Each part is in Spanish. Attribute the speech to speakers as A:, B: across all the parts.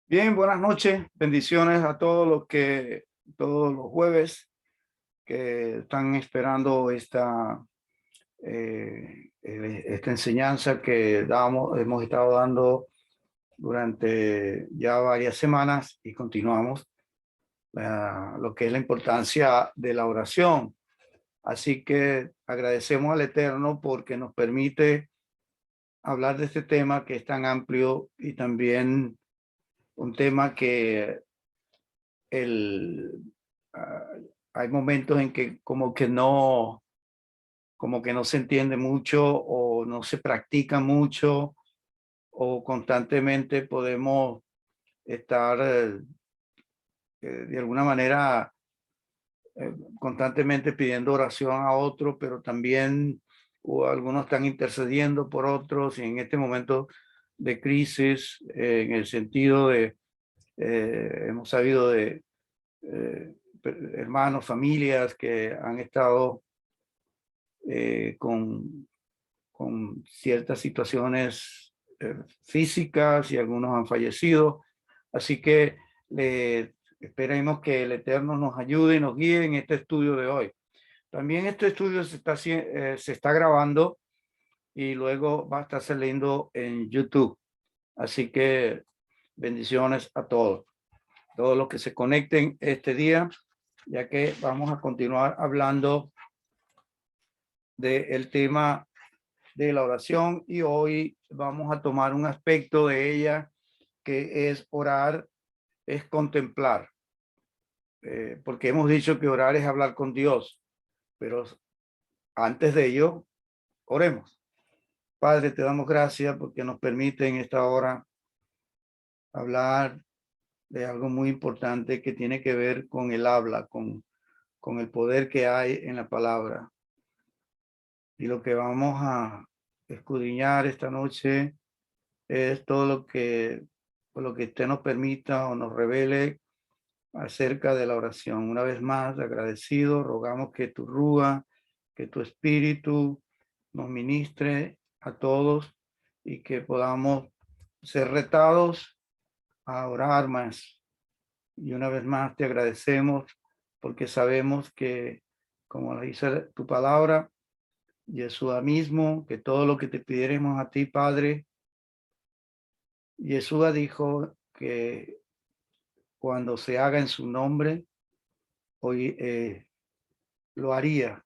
A: Bien, buenas noches, bendiciones a todos los jueves que están esperando esta enseñanza que hemos estado dando durante ya varias semanas y continuamos lo que es la importancia de la oración. Así que agradecemos al Eterno porque nos permite hablar de este tema que es tan amplio y también un tema que el, ah, hay momentos en que como que no se entiende mucho o no se practica mucho o constantemente podemos estar de alguna manera constantemente pidiendo oración a otro, pero también algunos están intercediendo por otros y en este momento de crisis, en el sentido de, hemos sabido de eh, hermanos, familias que han estado con ciertas situaciones físicas y algunos han fallecido. Así que esperemos que el Eterno nos ayude y nos guíe en este estudio de hoy. También este estudio se está grabando y luego va a estar saliendo en YouTube. Así que bendiciones a todos los que se conecten este día, ya que vamos a continuar hablando del tema de la oración y hoy vamos a tomar un aspecto de ella que es orar, es contemplar, porque hemos dicho que orar es hablar con Dios, pero antes de ello, oremos. Padre, te damos gracias porque nos permite en esta hora hablar de algo muy importante que tiene que ver con el habla, con el poder que hay en la palabra. Y lo que vamos a escudriñar esta noche es todo lo que usted nos permita o nos revele acerca de la oración. Una vez más, agradecido, rogamos que tu rúa, que tu espíritu nos ministre a todos y que podamos ser retados a orar más. Y una vez más te agradecemos porque sabemos que, como dice tu palabra, Yeshua mismo, que todo lo que te pidiéramos a ti, Padre, Yeshua dijo que cuando se haga en su nombre, hoy lo haría.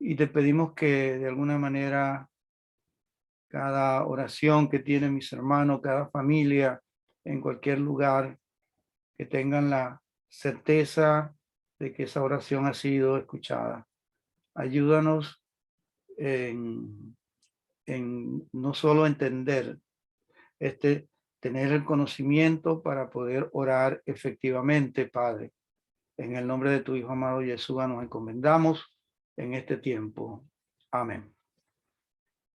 A: Y te pedimos que de alguna manera cada oración que tienen mis hermanos, cada familia, en cualquier lugar, que tengan la certeza de que esa oración ha sido escuchada. Ayúdanos en no solo entender, tener el conocimiento para poder orar efectivamente, Padre. En el nombre de tu Hijo amado Yeshua nos encomendamos en este tiempo. Amén.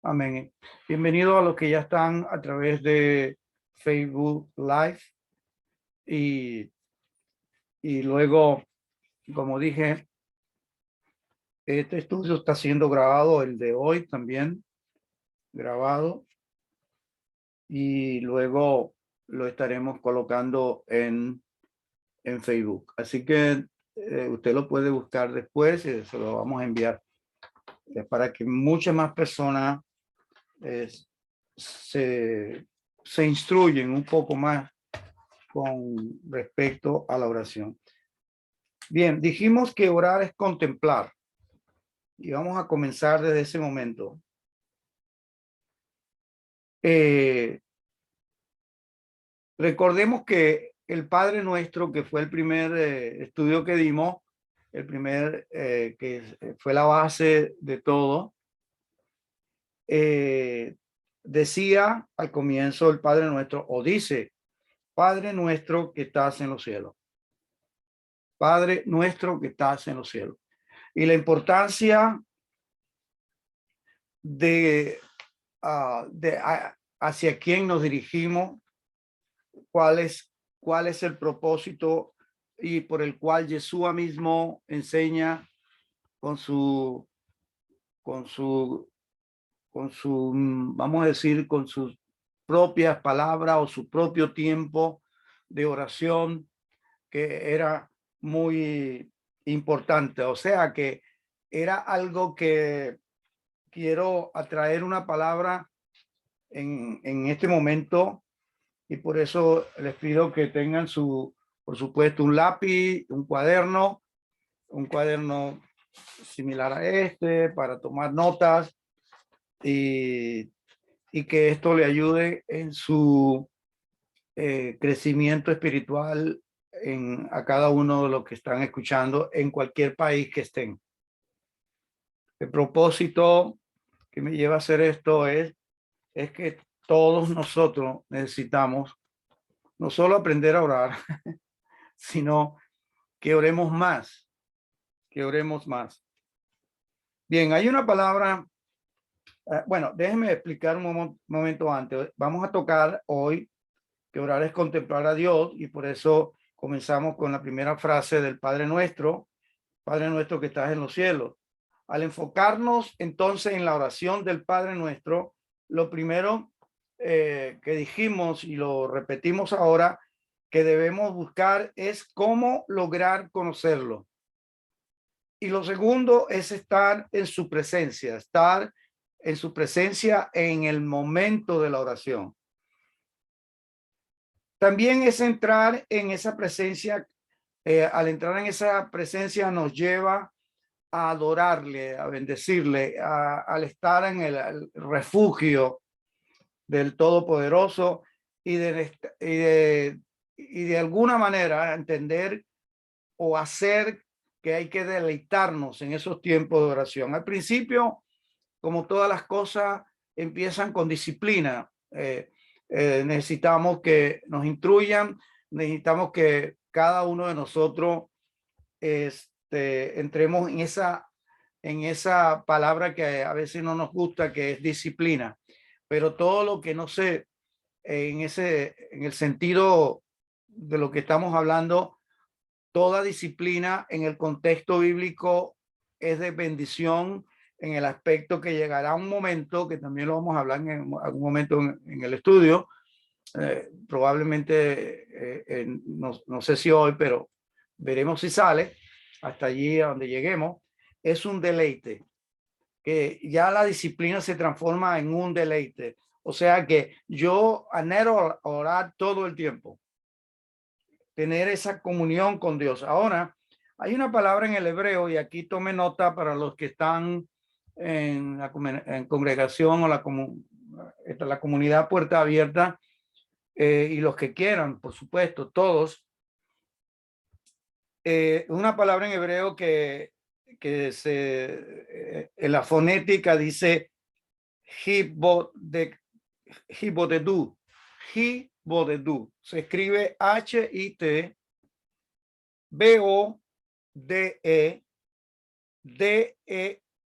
A: Amén. Bienvenido a los que ya están a través de Facebook Live y, y luego, como dije, este estudio está siendo grabado, el de hoy también grabado y luego lo estaremos colocando en Facebook. Así que usted lo puede buscar después y se lo vamos a enviar para que muchas más personas eh, se, se instruyen un poco más con respecto a la oración. Bien, dijimos que orar es contemplar y vamos a comenzar desde ese momento. Recordemos que el Padre Nuestro, que fue el primer estudio que dimos, el primer que fue la base de todo, decía al comienzo el Padre Nuestro, o dice, Padre Nuestro que estás en los cielos. Padre Nuestro que estás en los cielos. Y la importancia de, hacia quién nos dirigimos, cuál es el propósito y por el cual Yeshua mismo enseña con su, con su, vamos a decir, con sus propias palabras o su propio tiempo de oración, que era muy importante. O sea que era algo que quiero atraer una palabra en este momento, y por eso les pido que tengan por supuesto, un lápiz, un cuaderno similar a este para tomar notas, y que esto le ayude en su crecimiento espiritual a cada uno de los que están escuchando en cualquier país que estén. El propósito que me lleva a hacer esto es que todos nosotros necesitamos no solo aprender a orar, sino que oremos más, Bien, hay una palabra, bueno, déjenme explicar un momento antes. Vamos a tocar hoy que orar es contemplar a Dios, y por eso comenzamos con la primera frase del Padre Nuestro que estás en los cielos. Al enfocarnos entonces en la oración del Padre Nuestro, lo primero que dijimos y lo repetimos ahora, que debemos buscar es cómo lograr conocerlo. Y lo segundo es estar en su presencia en el momento de la oración. También es entrar en esa presencia. Al entrar en esa presencia nos lleva a adorarle, a bendecirle, al estar en el refugio del Todopoderoso, y de alguna manera entender o hacer que hay que deleitarnos en esos tiempos de oración. Al principio, como todas las cosas, empiezan con disciplina. Necesitamos que nos instruyan, necesitamos que cada uno de nosotros entremos en esa palabra que a veces no nos gusta, que es disciplina. Pero todo lo que no sé, en el sentido de lo que estamos hablando, toda disciplina en el contexto bíblico es de bendición, en el aspecto que llegará un momento, que también lo vamos a hablar en algún momento en el estudio, probablemente, no sé si hoy, pero veremos si sale, hasta allí a donde lleguemos. Es un deleite, que ya la disciplina se transforma en un deleite. O sea que yo anhelo orar todo el tiempo, tener esa comunión con Dios. Ahora, hay una palabra en el hebreo, y aquí tome nota para los que están en congregación o la comunidad Puerta Abierta, y los que quieran, por supuesto, todos. Una palabra en hebreo que en la fonética dice hibodedu. Hibodedu. Se escribe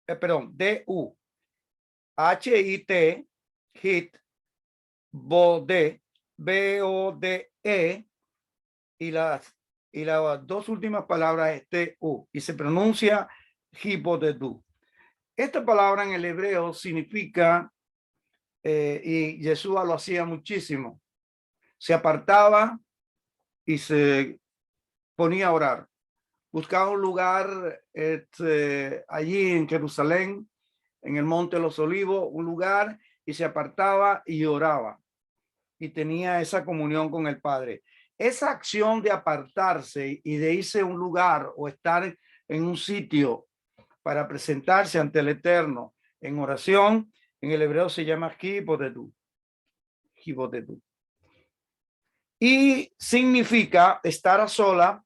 A: D-U. H-I-T, hit, bode, B-O-D-E, y las dos últimas palabras es T-U, y se pronuncia hibodedu. Esta palabra en el hebreo significa, y Yeshua lo hacía muchísimo, se apartaba y se ponía a orar. Buscaba un lugar allí en Jerusalén, en el Monte de los Olivos, un lugar, y se apartaba y oraba. Y tenía esa comunión con el Padre. Esa acción de apartarse y de irse a un lugar o estar en un sitio para presentarse ante el Eterno en oración, en el hebreo se llama hibodedu. Y significa estar a sola,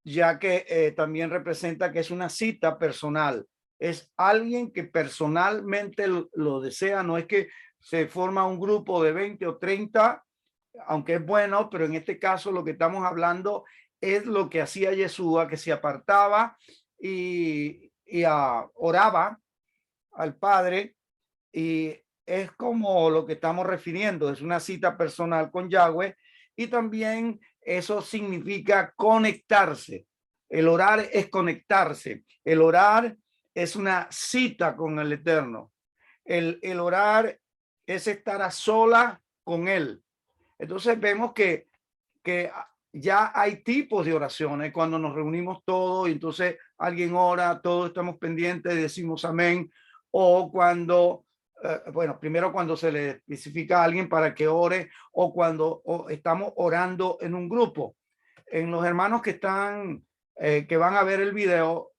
A: ya que también representa que es una cita personal. Es alguien que personalmente lo desea, no es que se forma un grupo de 20 o 30, aunque es bueno, pero en este caso lo que estamos hablando es lo que hacía Yeshua, que se apartaba y oraba al Padre, y es como lo que estamos refiriendo, es una cita personal con Yahweh, y también eso significa conectarse. El orar es conectarse, el orar es una cita con el Eterno, el orar es estar a sola con él. Entonces vemos que ya hay tipos de oraciones cuando nos reunimos todos y entonces alguien ora, todos estamos pendientes y decimos amén. O cuando, bueno, primero cuando se le especifica a alguien para que ore o cuando estamos orando en un grupo. En los hermanos que están, que van a ver el video,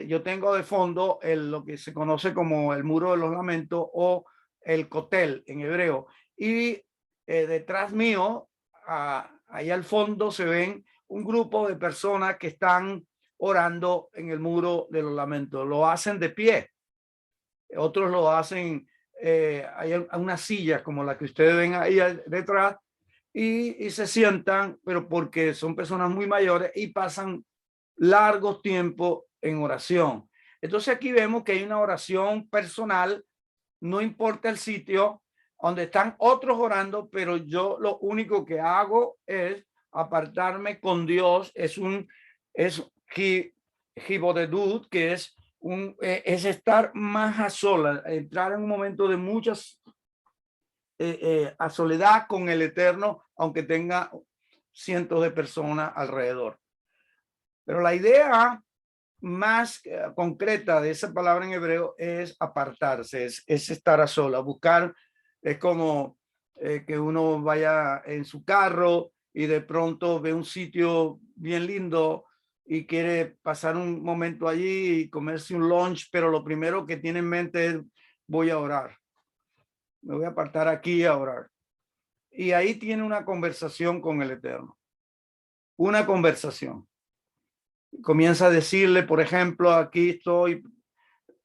A: yo tengo de fondo lo que se conoce como el muro de los lamentos o el cotel en hebreo. Y detrás mío, ahí al fondo se ven un grupo de personas que están orando en el muro de los lamentos. Lo hacen de pie. Otros lo hacen, hay unas sillas como la que ustedes ven ahí detrás y se sientan, pero porque son personas muy mayores y pasan largos tiempos en oración. Entonces aquí vemos que hay una oración personal, no importa el sitio donde están otros orando, pero yo lo único que hago es apartarme con Dios. Es Hibodedut, que es estar más a solas, entrar en un momento de muchas a soledad con el Eterno, aunque tenga cientos de personas alrededor. Pero la idea más concreta de esa palabra en hebreo es apartarse, es estar a solas, buscar. Es como que uno vaya en su carro y de pronto ve un sitio bien lindo y quiere pasar un momento allí y comerse un lunch, pero lo primero que tiene en mente es: voy a orar, me voy a apartar aquí a orar. Y ahí tiene una conversación con el Eterno, una conversación. Comienza a decirle, por ejemplo, aquí estoy,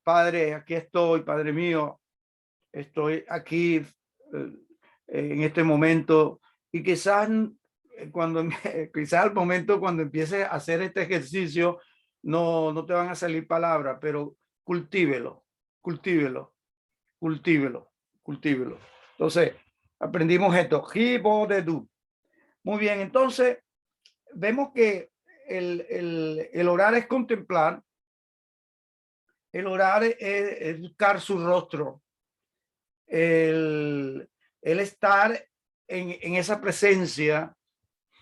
A: Padre, aquí estoy, Padre mío, estoy aquí en este momento. Y quizás quizás al momento cuando empieces a hacer este ejercicio, no te van a salir palabras, pero cultívelo, cultívelo, cultívelo, cultívelo. Entonces, aprendimos esto. Muy bien, entonces vemos que el orar es contemplar, el orar es buscar su rostro, el estar en esa presencia.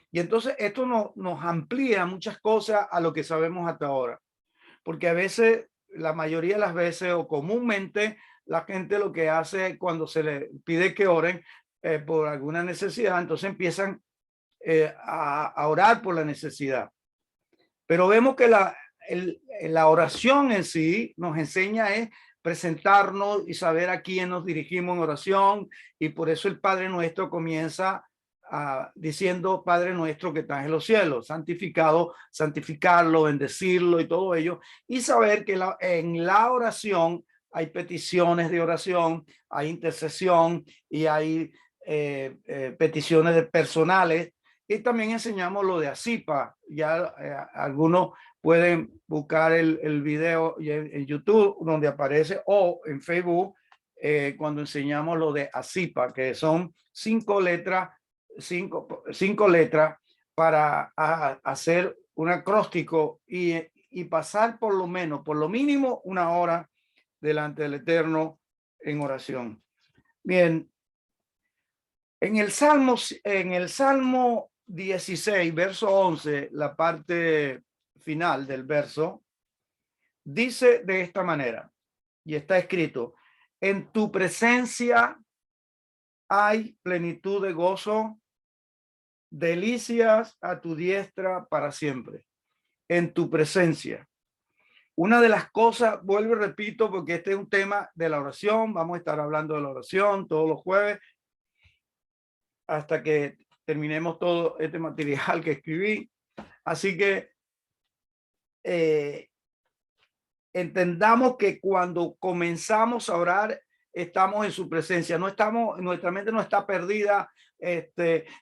A: Y entonces esto nos amplía muchas cosas a lo que sabemos hasta ahora, porque a veces, la mayoría de las veces o comúnmente, la gente lo que hace cuando se le pide que oren por alguna necesidad, entonces empiezan a orar por la necesidad. Pero vemos que la oración en sí nos enseña es presentarnos y saber a quién nos dirigimos en oración, y por eso el Padre Nuestro comienza diciendo: Padre nuestro que estás en los cielos, santificado, santificarlo, bendecirlo y todo ello, y saber que en la oración hay peticiones de oración, hay intercesión y hay peticiones personales. Y también enseñamos lo de Asipa. Ya algunos pueden buscar el video en YouTube donde aparece, o en Facebook cuando enseñamos lo de Asipa, que son 5 letras, cinco letras para hacer un acróstico y pasar por lo mínimo 1 hora delante del Eterno en oración. Bien, en el Salmo 16, verso 11, la parte final del verso, dice de esta manera, y está escrito: en tu presencia hay plenitud de gozo, delicias a tu diestra para siempre. En tu presencia. Una de las cosas, vuelvo y repito, porque este es un tema de la oración, vamos a estar hablando de la oración todos los jueves, hasta que terminemos todo este material que escribí. Así que entendamos que cuando comenzamos a orar, estamos en su presencia. No estamos, nuestra mente no está perdida,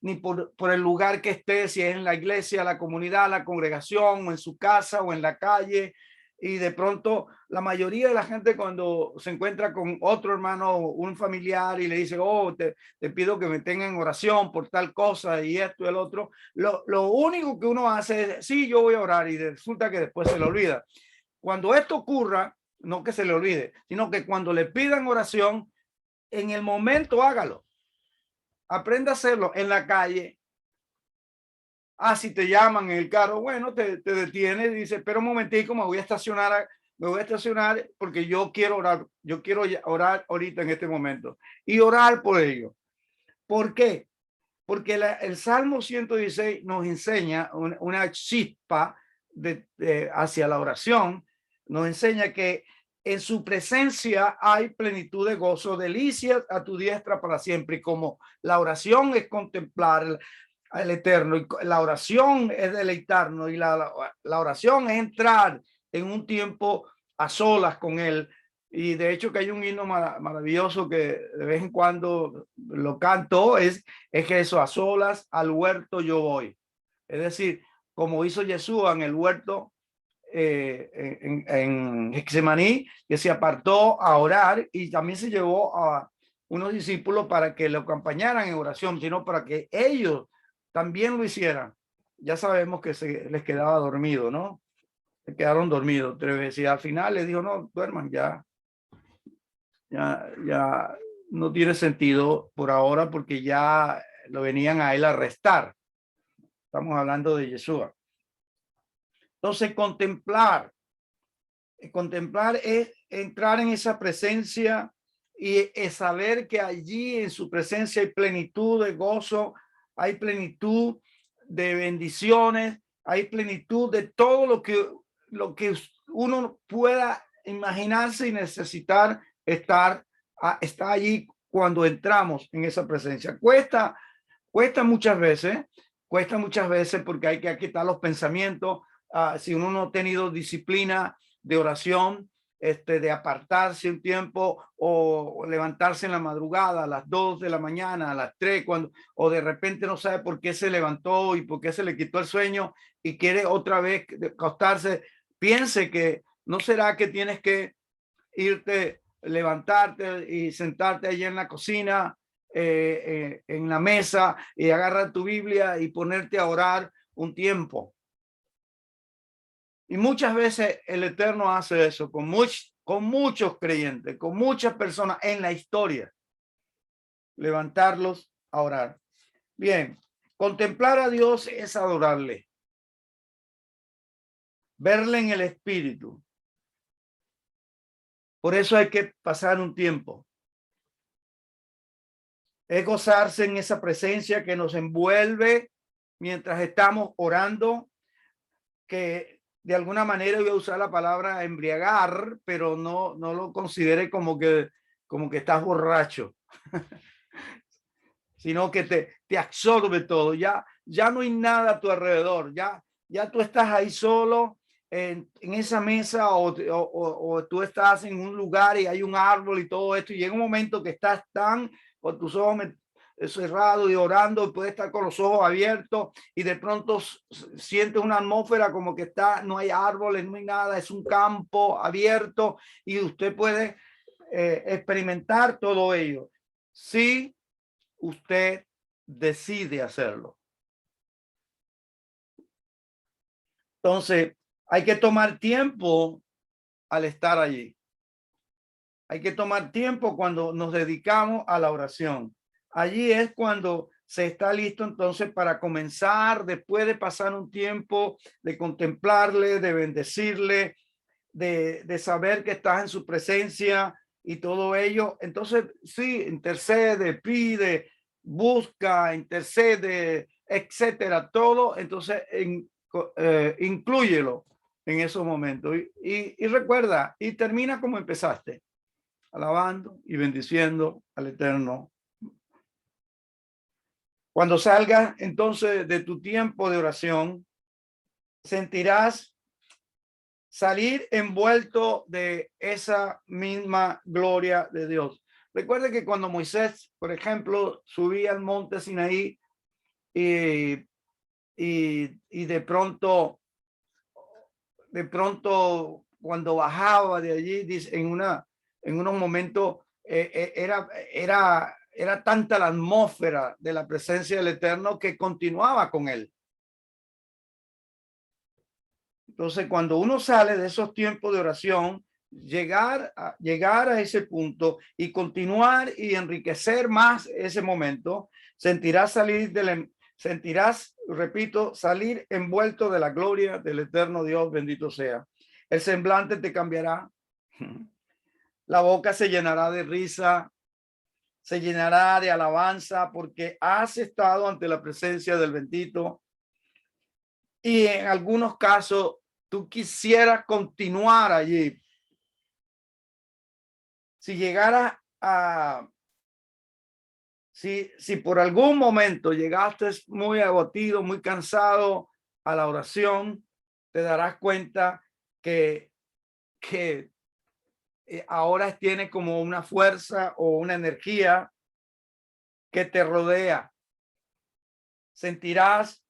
A: ni por el lugar que esté, si es en la iglesia, la comunidad, la congregación, o en su casa, o en la calle. Y de pronto la mayoría de la gente, cuando se encuentra con otro hermano, un familiar, y le dice: oh, te pido que me tengan en oración por tal cosa y esto y el otro, lo único que uno hace es: sí, yo voy a orar, y resulta que después se le olvida. Cuando esto ocurra, no que se le olvide, sino que cuando le pidan oración, en el momento hágalo. Aprende a hacerlo en la calle. Ah, si te llaman en el carro, bueno, te detienes y dices, pero un momentico, me voy a estacionar porque yo quiero orar. Yo quiero orar ahorita en este momento y orar por ello. ¿Por qué? Porque el Salmo 116 nos enseña una chispa hacia la oración. Nos enseña que en su presencia hay plenitud de gozo, delicias a tu diestra para siempre. Y como la oración es contemplar al Eterno, y la oración es deleitarnos, y la oración es entrar en un tiempo a solas con Él. Y de hecho que hay un himno maravilloso que de vez en cuando lo canto, es que eso, a solas al huerto yo voy. Es decir, como hizo Jesús en el huerto en Getsemaní, que se apartó a orar y también se llevó a unos discípulos para que lo acompañaran en oración, sino para que ellos también lo hicieran. Ya sabemos que se les quedaba dormido, ¿no? Se quedaron dormidos 3 veces y al final les dijo, no, duerman ya. Ya no tiene sentido por ahora porque ya lo venían a él a arrestar. Estamos hablando de Yeshua. Entonces, contemplar es entrar en esa presencia y es saber que allí en su presencia hay plenitud de gozo, hay plenitud de bendiciones, hay plenitud de todo lo que uno pueda imaginarse y necesitar está allí cuando entramos en esa presencia. Cuesta muchas veces porque hay que quitar los pensamientos. Si uno no ha tenido disciplina de oración, de apartarse un tiempo o levantarse en la madrugada a las 2 de la mañana, a las 3, o de repente no sabe por qué se levantó y por qué se le quitó el sueño y quiere otra vez acostarse, piense que no será que tienes que irte, levantarte y sentarte allí en la cocina, en la mesa, y agarrar tu Biblia y ponerte a orar un tiempo. Y muchas veces el Eterno hace eso con muchos creyentes, con muchas personas en la historia, levantarlos a orar. Bien, contemplar a Dios es adorarle, verle en el espíritu. Por eso hay que pasar un tiempo. Es gozarse en esa presencia que nos envuelve mientras estamos orando, que de alguna manera voy a usar la palabra embriagar, pero no lo considere como que estás borracho, sino que te absorbe todo. Ya no hay nada a tu alrededor, ya tú estás ahí solo en esa mesa o tú estás en un lugar y hay un árbol y todo esto, y llega un momento que estás tan con tus ojos cerrados y orando, puedes estar con los ojos abiertos y de pronto sientes una atmósfera como que no hay árboles, no hay nada, es un campo abierto y usted puede experimentar todo ello si usted decide hacerlo. Entonces, hay que tomar tiempo al estar allí. Hay que tomar tiempo cuando nos dedicamos a la oración. Allí es cuando se está listo entonces para comenzar, después de pasar un tiempo de contemplarle, de bendecirle, de saber que estás en su presencia y todo ello. Entonces, sí, intercede, pide, busca, intercede, etcétera, todo. Entonces, inclúyelo en esos momentos y recuerda, y termina como empezaste, alabando y bendiciendo al Eterno. Cuando salgas entonces de tu tiempo de oración, sentirás salir envuelto de esa misma gloria de Dios. Recuerde que cuando Moisés, por ejemplo, subía al monte Sinaí y de pronto cuando bajaba de allí, dice, en unos momentos era tanta la atmósfera de la presencia del Eterno que continuaba con él. Entonces, cuando uno sale de esos tiempos de oración, llegar a ese punto y continuar y enriquecer más ese momento, sentirás, repito, salir envuelto de la gloria del eterno Dios, bendito sea. El semblante te cambiará, la boca se llenará de risa, se llenará de alabanza, porque has estado ante la presencia del bendito. Y en algunos casos tú quisieras continuar allí. Si llegara a, si por algún momento llegaste muy abatido, muy cansado a la oración, te darás cuenta que ahora tienes como una fuerza o una energía que te rodea. Sentirás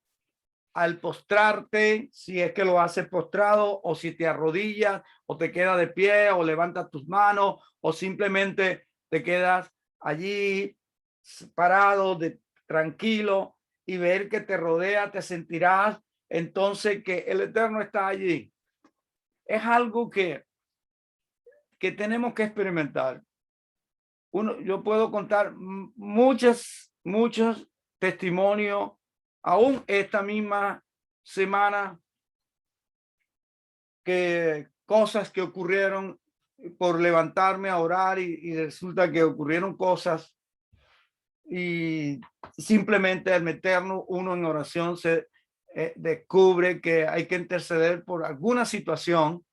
A: al postrarte, si es que lo haces postrado, o si te arrodillas, o te quedas de pie, o levantas tus manos, o simplemente te quedas allí parado, tranquilo, y ver que te rodea, te sentirás entonces que el Eterno está allí. Es algo que tenemos que experimentar. Yo puedo contar muchos testimonios, aún esta misma semana, que cosas que ocurrieron por levantarme a orar y resulta que ocurrieron cosas y simplemente al meternos uno en oración se descubre que hay que interceder por alguna situación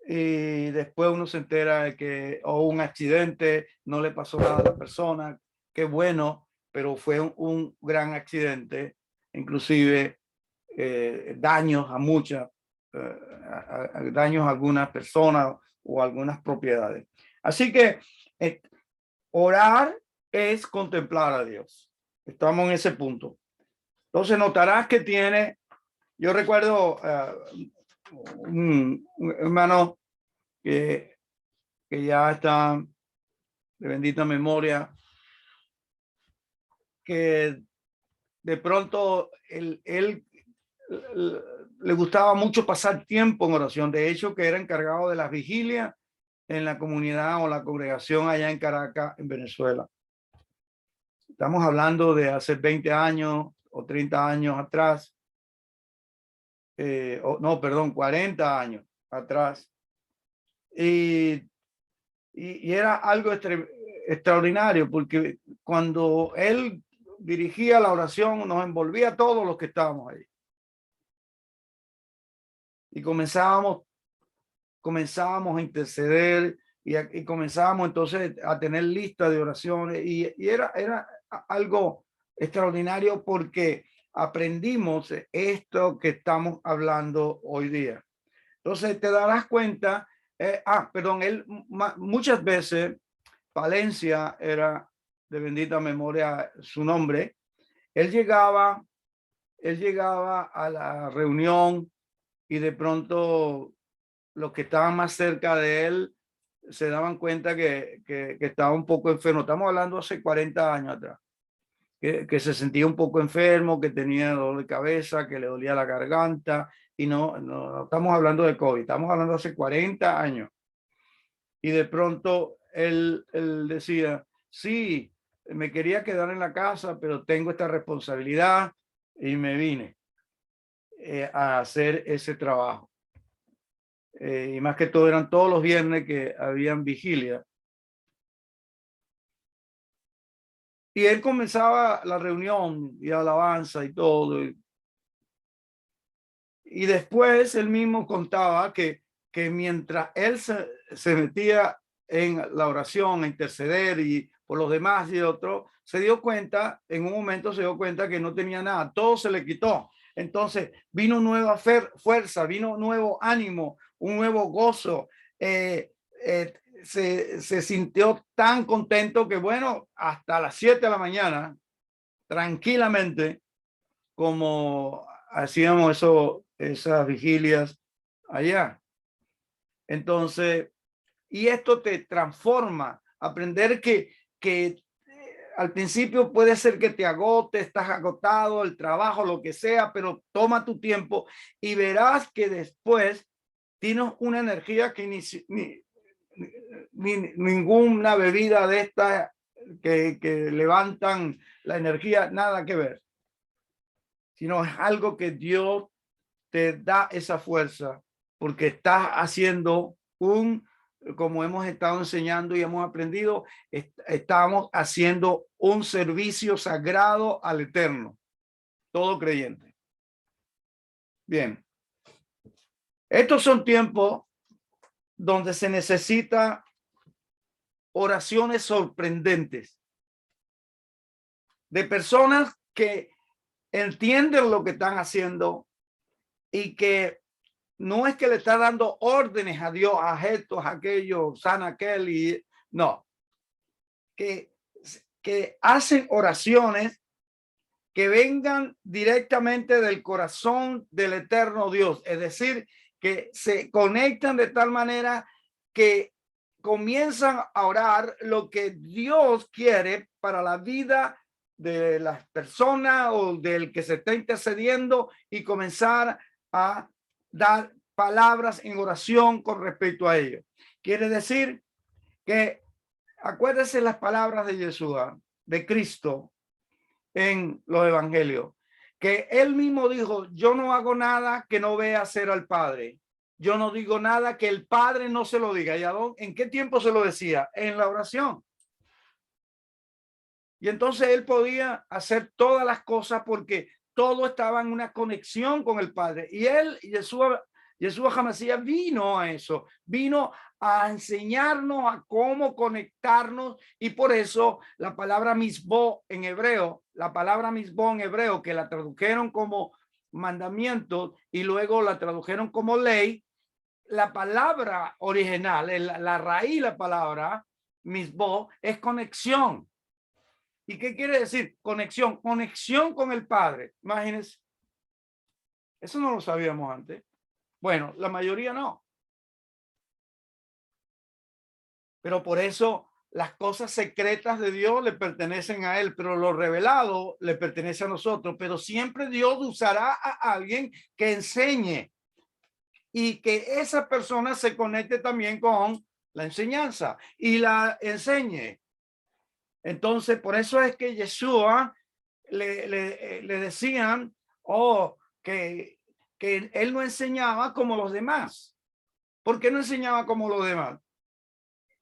A: y después uno se entera de que un accidente, no le pasó nada a la persona, qué bueno, pero fue un gran accidente, inclusive daños a muchas, daños a algunas personas o algunas propiedades. Así que orar es contemplar a Dios. Estamos en ese punto. Entonces notarás que tiene, yo recuerdo un hermano que ya está de bendita memoria, que de pronto él le gustaba mucho pasar tiempo en oración. De hecho, que era encargado de las vigilias en la comunidad o la congregación allá en Caracas, en Venezuela. Estamos hablando de hace 20 años o 30 años atrás. No, perdón, 40 años atrás. Y era algo extraordinario, porque cuando él dirigía la oración nos envolvía a todos los que estábamos ahí. Y comenzábamos a interceder y comenzábamos entonces a tener lista de oraciones y era algo extraordinario, porque aprendimos esto que estamos hablando hoy día. Entonces te darás cuenta, perdón, él muchas veces, Palencia era de bendita memoria su nombre, él llegaba a la reunión y de pronto los que estaban más cerca de él se daban cuenta que estaba un poco enfermo. Estamos hablando hace 40 años atrás. Que se sentía un poco enfermo, que tenía dolor de cabeza, que le dolía la garganta. Y no estamos hablando de COVID, estamos hablando de hace 40 años. Y de pronto él decía, sí, me quería quedar en la casa, pero tengo esta responsabilidad y me vine a hacer ese trabajo. Y más que todo eran todos los viernes que habían vigilia. Y él comenzaba la reunión y alabanza y todo. Y después él mismo contaba que mientras él se metía en la oración, a interceder y por los demás y otros, en un momento se dio cuenta que no tenía nada, todo se le quitó. Entonces vino nueva fuerza, vino nuevo ánimo, un nuevo gozo. Se sintió tan contento que, bueno, hasta las 7 de la mañana, tranquilamente, como hacíamos esas vigilias allá. Entonces, y esto te transforma, aprender que al principio puede ser que te agote, estás agotado, el trabajo, lo que sea, pero toma tu tiempo y verás que después tienes una energía que ninguna bebida de esta que levantan la energía, nada que ver, sino es algo que Dios te da esa fuerza porque estás haciendo como hemos estado enseñando y hemos aprendido, estamos haciendo un servicio sagrado al Eterno, todo creyente. Bien, estos son tiempos donde se necesita oraciones sorprendentes de personas que entienden lo que están haciendo y que no es que le está dando órdenes a Dios, a estos, a aquellos, sana aquel, y no, que hacen oraciones que vengan directamente del corazón del eterno Dios, es decir, que se conectan de tal manera que comienzan a orar lo que Dios quiere para la vida de las personas o del que se está intercediendo y comenzar a dar palabras en oración con respecto a ello. Quiere decir que acuérdese las palabras de Yeshua, de Cristo en los evangelios, que él mismo dijo, yo no hago nada que no vea hacer al Padre. Yo no digo nada que el Padre no se lo diga. ¿Y en qué tiempo se lo decía? En la oración. Y entonces él podía hacer todas las cosas porque todo estaba en una conexión con el Padre. Y él, Yeshua HaMashiach, vino a eso, vino a enseñarnos a cómo conectarnos. Y por eso la palabra misbó en hebreo, que la tradujeron como mandamiento y luego la tradujeron como ley, la palabra original, la raíz, la palabra misbó es conexión. ¿Y qué quiere decir? Conexión con el Padre. Imagínense. Eso no lo sabíamos antes. Bueno, la mayoría no. Pero por eso las cosas secretas de Dios le pertenecen a él, pero lo revelado le pertenece a nosotros. Pero siempre Dios usará a alguien que enseñe y que esa persona se conecte también con la enseñanza y la enseñe. Entonces, por eso es que Yeshua le decían, que él no enseñaba como los demás. ¿Por qué no enseñaba como los demás?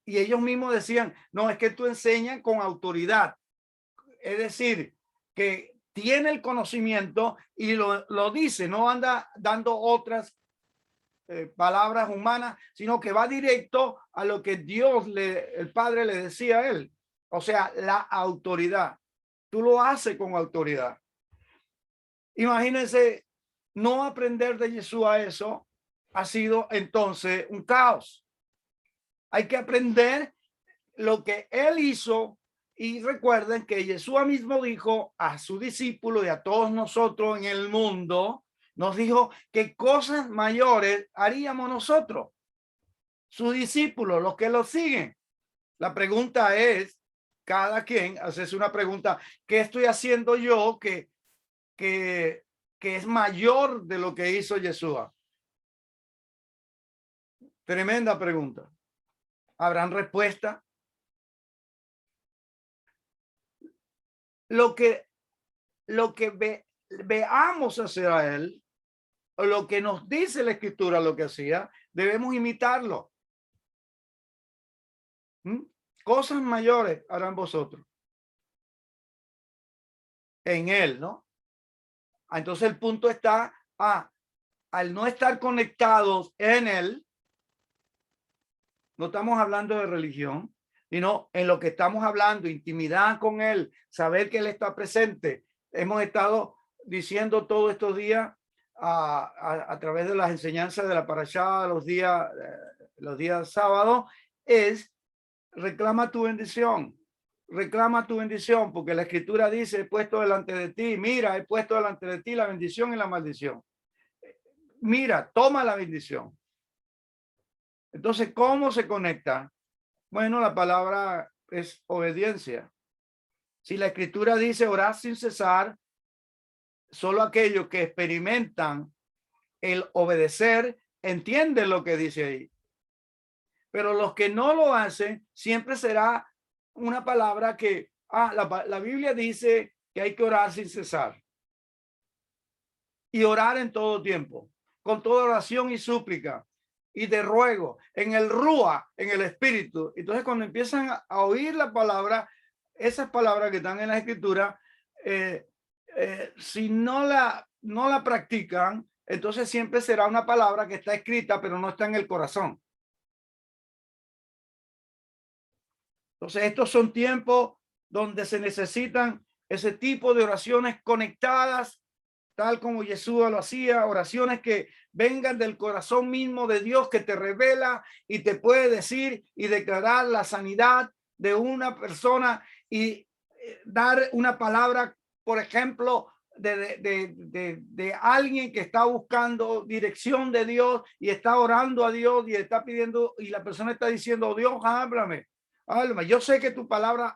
A: Y ellos mismos decían, no, es que tú enseñas con autoridad. Es decir, que tiene el conocimiento y lo dice, no anda dando otras palabras humanas, sino que va directo a lo que Dios, el Padre le decía a él. O sea, la autoridad. Tú lo haces con autoridad. Imagínense, no aprender de Yeshua eso ha sido entonces un caos. Hay que aprender lo que él hizo y recuerden que Yeshua mismo dijo a su discípulo y a todos nosotros en el mundo, nos dijo que cosas mayores haríamos nosotros, sus discípulos, los que lo siguen. La pregunta es, cada quien hace una pregunta, ¿qué estoy haciendo yo que es mayor de lo que hizo Yeshua? Tremenda pregunta. ¿Habrán respuesta? Lo que veamos hacer a él, o lo que nos dice la escritura lo que hacía, debemos imitarlo. Cosas mayores harán vosotros en él, ¿no? Entonces el punto está al no estar conectados en él, no estamos hablando de religión, sino en lo que estamos hablando, intimidad con él, saber que él está presente. Hemos estado diciendo todos estos días a través de las enseñanzas de la parashá los días sábados, es reclama tu bendición. Reclama tu bendición, porque la escritura dice, he puesto delante de ti, mira, he puesto delante de ti la bendición y la maldición. Mira, toma la bendición. Entonces, ¿cómo se conecta? Bueno, la palabra es obediencia. Si la escritura dice orar sin cesar, solo aquellos que experimentan el obedecer entienden lo que dice ahí. Pero los que no lo hacen, siempre será una palabra que, la Biblia dice que hay que orar sin cesar. Y orar en todo tiempo, con toda oración y súplica y de ruego, en el rúa, en el espíritu. Entonces, cuando empiezan a oír la palabra, esas palabras que están en la escritura, si no la practican, entonces siempre será una palabra que está escrita, pero no está en el corazón. Entonces, estos son tiempos donde se necesitan ese tipo de oraciones conectadas, tal como Jesús lo hacía, oraciones que vengan del corazón mismo de Dios, que te revela y te puede decir y declarar la sanidad de una persona y dar una palabra, por ejemplo, de alguien que está buscando dirección de Dios y está orando a Dios y está pidiendo, y la persona está diciendo, Dios, háblame. Alma, yo sé que tu palabra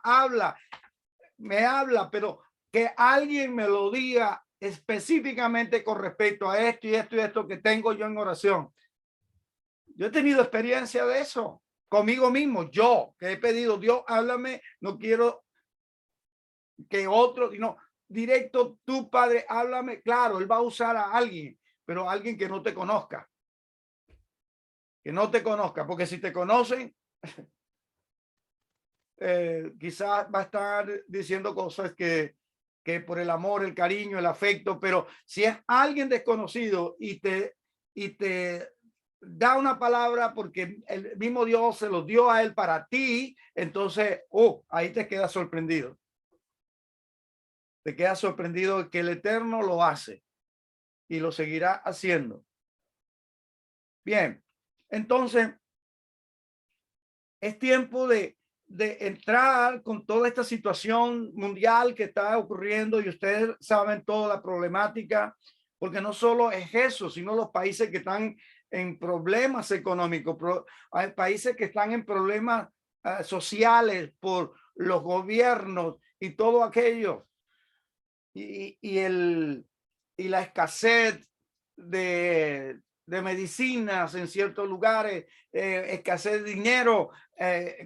A: me habla, pero que alguien me lo diga específicamente con respecto a esto y esto y esto que tengo yo en oración. Yo he tenido experiencia de eso conmigo mismo. Yo que he pedido, Dios, háblame, no quiero que otro, no, directo, tu Padre, háblame. Claro, él va a usar a alguien, pero alguien que no te conozca. Que no te conozca, porque si te conocen, quizás va a estar diciendo cosas que por el amor, el cariño, el afecto, pero si es alguien desconocido y te da una palabra porque el mismo Dios se lo dio a él para ti, entonces, ahí te quedas sorprendido. Te quedas sorprendido que el Eterno lo hace y lo seguirá haciendo. Bien, entonces es tiempo de entrar con toda esta situación mundial que está ocurriendo y ustedes saben toda la problemática, porque no solo es eso, sino los países que están en problemas económicos, hay países que están en problemas sociales por los gobiernos y todo aquello, y la escasez de medicinas en ciertos lugares, escasez de dinero,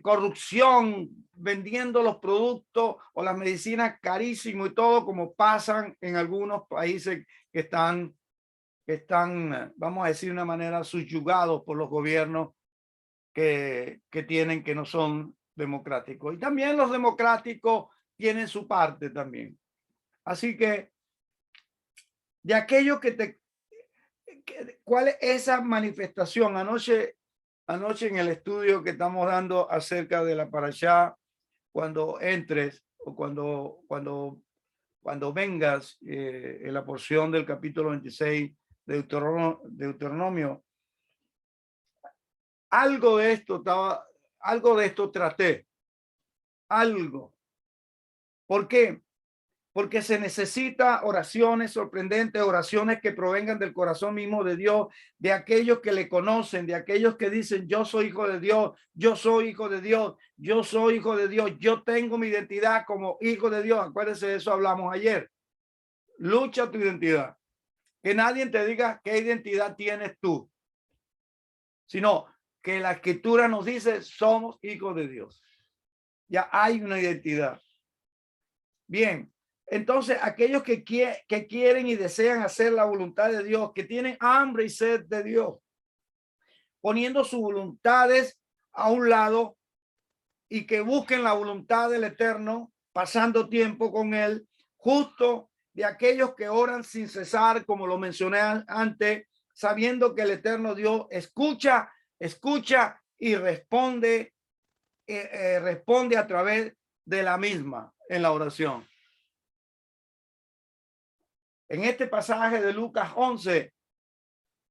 A: corrupción, vendiendo los productos o las medicinas carísimo y todo, como pasan en algunos países que están, vamos a decir de una manera, subyugados por los gobiernos que tienen, que no son democráticos. Y también los democráticos tienen su parte también. Así que de aquello ¿cuál es esa manifestación? Anoche en el estudio que estamos dando acerca de la parashá, cuando entres o cuando vengas en la porción del capítulo 26 de Deuteronomio, algo de esto traté, algo. ¿Por qué? Porque se necesita oraciones sorprendentes, oraciones que provengan del corazón mismo de Dios, de aquellos que le conocen, de aquellos que dicen, yo soy hijo de Dios, yo soy hijo de Dios, yo soy hijo de Dios, yo tengo mi identidad como hijo de Dios. Acuérdense de eso hablamos ayer. Lucha tu identidad. Que nadie te diga qué identidad tienes tú, sino que la escritura nos dice, somos hijos de Dios. Ya hay una identidad. Bien. Entonces, aquellos que quieren y desean hacer la voluntad de Dios, que tienen hambre y sed de Dios, poniendo sus voluntades a un lado y que busquen la voluntad del Eterno, pasando tiempo con él, justo de aquellos que oran sin cesar, como lo mencioné antes, sabiendo que el Eterno Dios escucha y responde a través de la misma en la oración. En este pasaje de Lucas 11,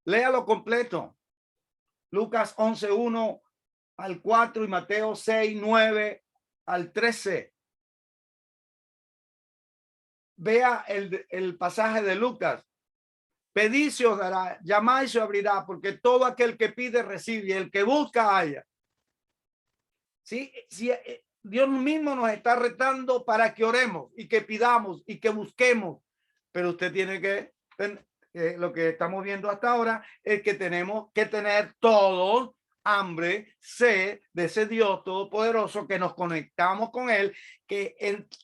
A: léalo completo. Lucas 11, 1 al 4 y Mateo 6, 9 al 13. Vea el pasaje de Lucas. Pedid se os dará, llamáis se abrirá, porque todo aquel que pide recibe, y el que busca halla. Sí, Dios mismo nos está retando para que oremos y que pidamos y que busquemos, pero usted tiene que lo que estamos viendo hasta ahora es que tenemos que tener todos hambre, sed de ese Dios todopoderoso, que nos conectamos con él, que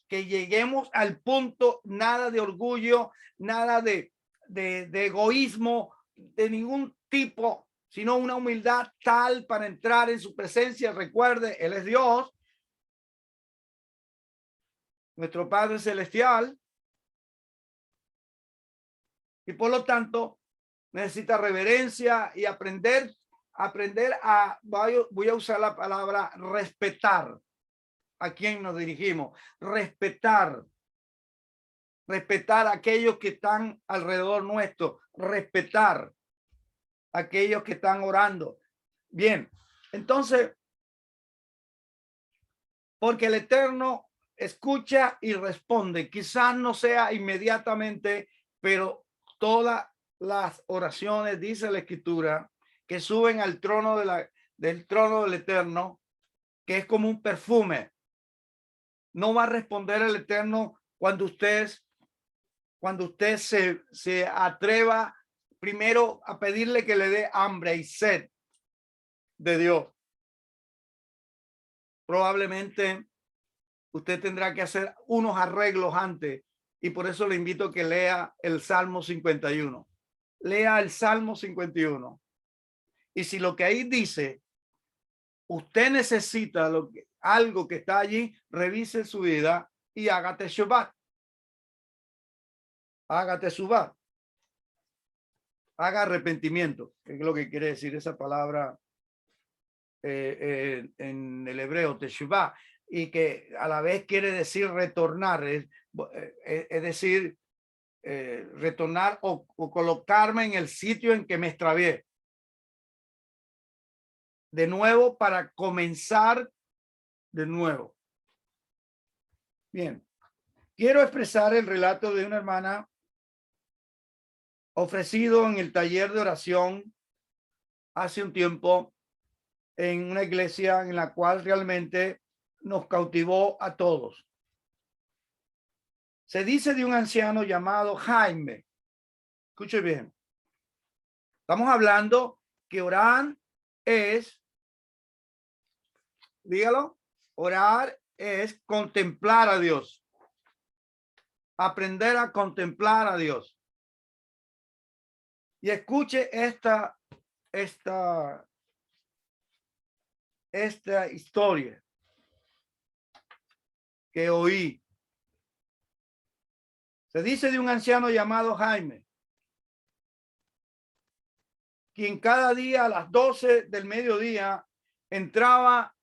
A: lleguemos al punto, nada de orgullo, nada de egoísmo de ningún tipo, sino una humildad tal para entrar en su presencia. Recuerde, él es Dios, nuestro Padre Celestial, y por lo tanto necesita reverencia y aprender a, voy a usar la palabra respetar a quien nos dirigimos, respetar a aquellos que están alrededor nuestro, respetar a aquellos que están orando. Bien, entonces, porque el Eterno escucha y responde, quizás no sea inmediatamente, pero todas las oraciones, dice la Escritura, que suben al trono del trono del Eterno, que es como un perfume. No va a responder el Eterno cuando usted se atreva primero a pedirle que le dé hambre y sed de Dios. Probablemente usted tendrá que hacer unos arreglos antes, y por eso le invito a que lea el Salmo 51. Lea el Salmo 51. Y si lo que ahí dice, usted necesita algo que está allí, revise su vida y hágate Shabbat. Hágate Shabbat. Haga arrepentimiento, que es lo que quiere decir esa palabra en el hebreo, teshuvah, y que a la vez quiere decir retornar, es decir, retornar o colocarme en el sitio en que me extravié. De nuevo, para comenzar de nuevo. Bien, quiero expresar el relato de una hermana ofrecido en el taller de oración hace un tiempo en una iglesia en la cual realmente nos cautivó a todos. Se dice de un anciano llamado Jaime. Escuche bien. Estamos hablando que orar es, dígalo, orar es contemplar a Dios. Aprender a contemplar a Dios. Y escuche esta historia que oí. Se dice de un anciano llamado Jaime, quien cada día a las 12 del mediodía entraba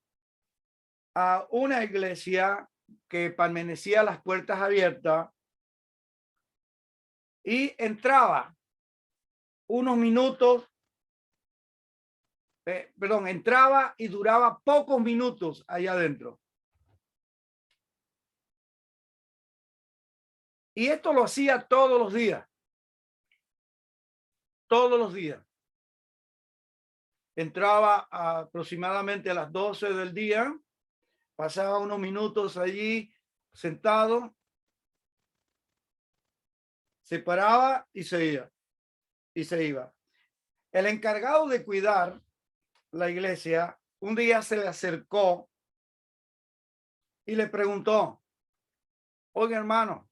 A: a una iglesia que permanecía las puertas abiertas, y entraba unos minutos, entraba y duraba pocos minutos allá adentro. Y esto lo hacía todos los días. Todos los días. Entraba aproximadamente a las 12 del día, pasaba unos minutos allí sentado, se paraba y se iba. Y se iba. El encargado de cuidar la iglesia un día se le acercó y le preguntó: oiga, hermano,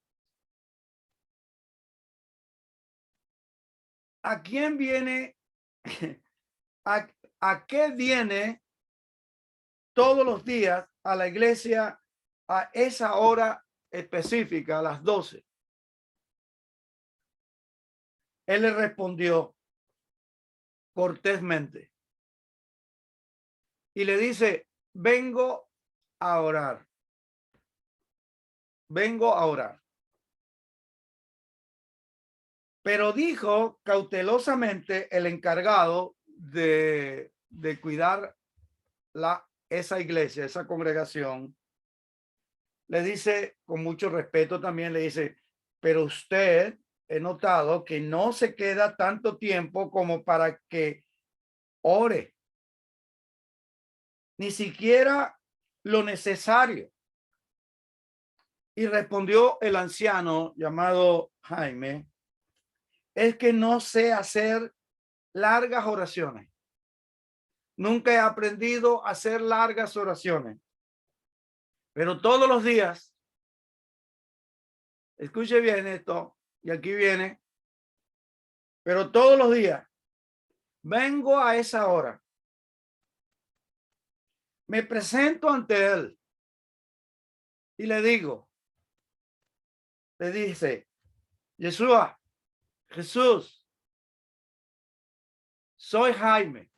A: ¿a quién viene? ¿A qué viene todos los días a la iglesia a esa hora específica, a las 12? Él le respondió cortésmente y le dice: vengo a orar. Vengo a orar. Pero dijo cautelosamente el encargado de cuidar esa iglesia, esa congregación, le dice con mucho respeto también, le dice: pero usted, he notado que no se queda tanto tiempo como para que ore, ni siquiera lo necesario. Y respondió el anciano llamado Jaime: es que no sé hacer largas oraciones. Nunca he aprendido a hacer largas oraciones. Pero todos los días, escuche bien esto, y aquí viene, pero todos los días vengo a esa hora, me presento ante él y le digo, le dice, Yeshua, Jesús, soy Jaime.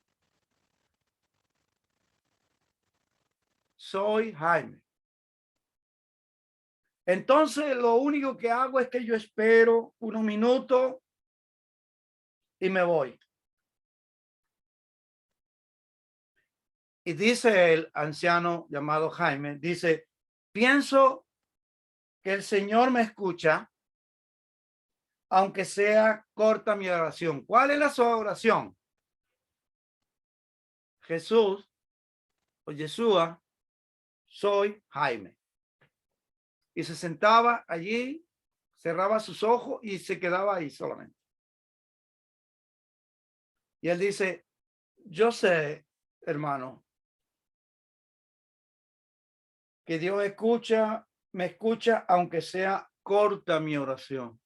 A: Soy Jaime. Entonces, lo único que hago es que yo espero unos minutos y me voy. Y dice el anciano llamado Jaime, dice, pienso que el Señor me escucha, aunque sea corta mi oración. ¿Cuál es la su oración? Jesús o Yeshua, soy Jaime. Y se sentaba allí, cerraba sus ojos y se quedaba ahí solamente. Y él dice, yo sé, hermano, que Dios escucha, me escucha, aunque sea corta mi oración.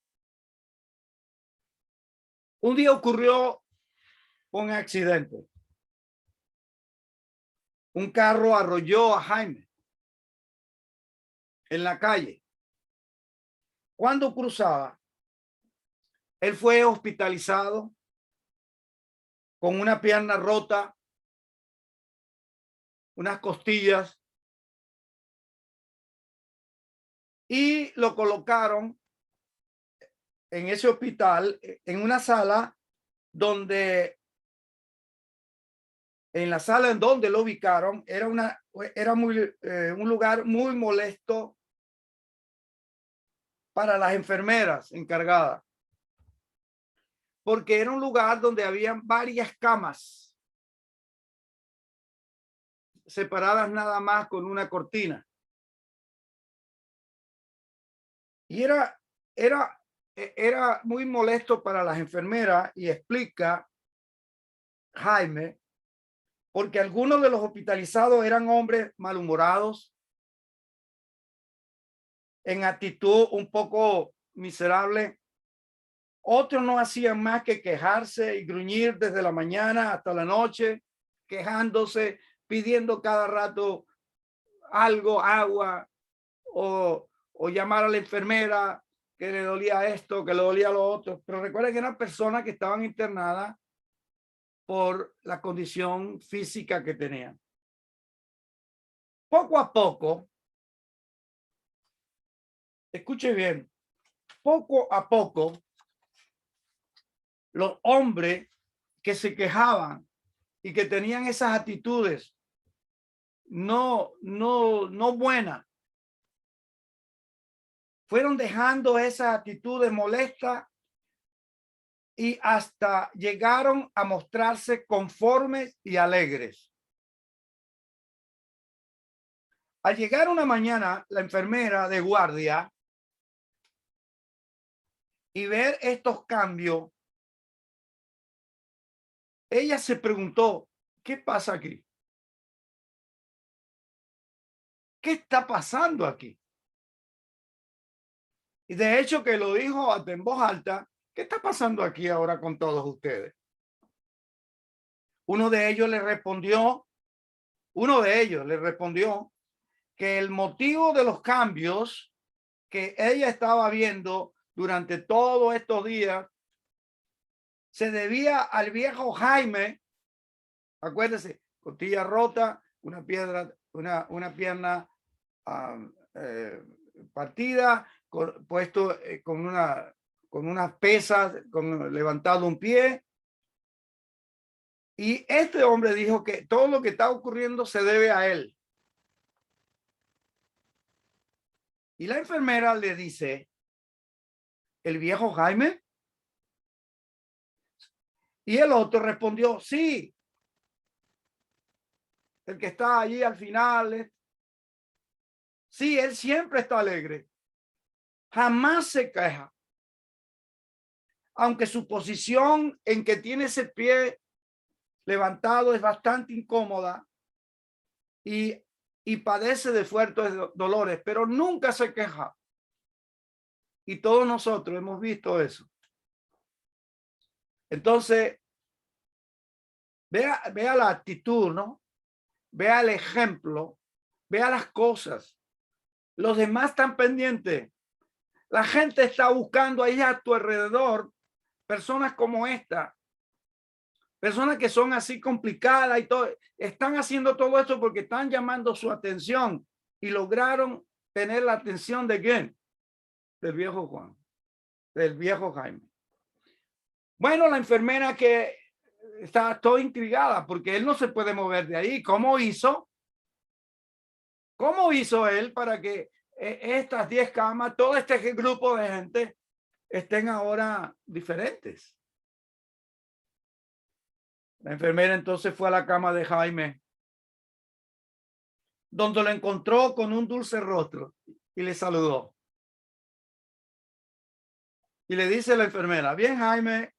A: Un día ocurrió un accidente. Un carro arrolló a Jaime en la calle. Cuando cruzaba, él fue hospitalizado con una pierna rota, unas costillas, y lo colocaron en ese hospital, en una sala donde, en la sala en donde lo ubicaron, era un lugar muy molesto para las enfermeras encargadas, porque era un lugar donde habían varias camas separadas nada más con una cortina. Y era muy molesto para las enfermeras, y explica Jaime, porque algunos de los hospitalizados eran hombres malhumorados, en actitud un poco miserable. Otros no hacían más que quejarse y gruñir desde la mañana hasta la noche, quejándose, pidiendo cada rato algo, agua, o llamar a la enfermera que le dolía esto, que le dolía lo otro. Pero recuerden que eran personas que estaban internadas por la condición física que tenían. Poco a poco, escuche bien, poco a poco, los hombres que se quejaban y que tenían esas actitudes no buenas, fueron dejando esas actitudes molestas y hasta llegaron a mostrarse conformes y alegres. Al llegar una mañana la enfermera de guardia y ver estos cambios, ella se preguntó, ¿qué pasa aquí? ¿Qué está pasando aquí? Y de hecho que lo dijo hasta en voz alta, ¿qué está pasando aquí ahora con todos ustedes? Uno de ellos le respondió que el motivo de los cambios que ella estaba viendo durante todos estos días se debía al viejo Jaime. Acuérdense, costilla rota, una pierna partida, puesto con unas pesas, levantado un pie. Y este hombre dijo que todo lo que está ocurriendo se debe a él. Y la enfermera le dice, ¿el viejo Jaime? Y el otro respondió, sí, el que está allí al final. Sí, él siempre está alegre. Jamás se queja. aunque su posición en que tiene ese pie levantado es bastante incómoda y padece de fuertes dolores, pero nunca se queja. Y todos nosotros hemos visto eso. Entonces, vea la actitud, ¿no? Vea el ejemplo, vea las cosas. Los demás están pendientes. La gente está buscando ahí a tu alrededor personas como esta, personas que son así complicadas y todo. Están haciendo todo esto porque están llamando su atención y lograron tener la atención de quién? Del viejo Juan, del viejo Jaime. Bueno, la enfermera que está toda intrigada porque él no se puede mover de ahí. ¿Cómo hizo? ¿Cómo hizo él para que estas 10 camas, todo este grupo de gente estén ahora diferentes? La enfermera entonces fue a la cama de Jaime, donde lo encontró con un dulce rostro y le saludó. Y le dice la enfermera, bien Jaime,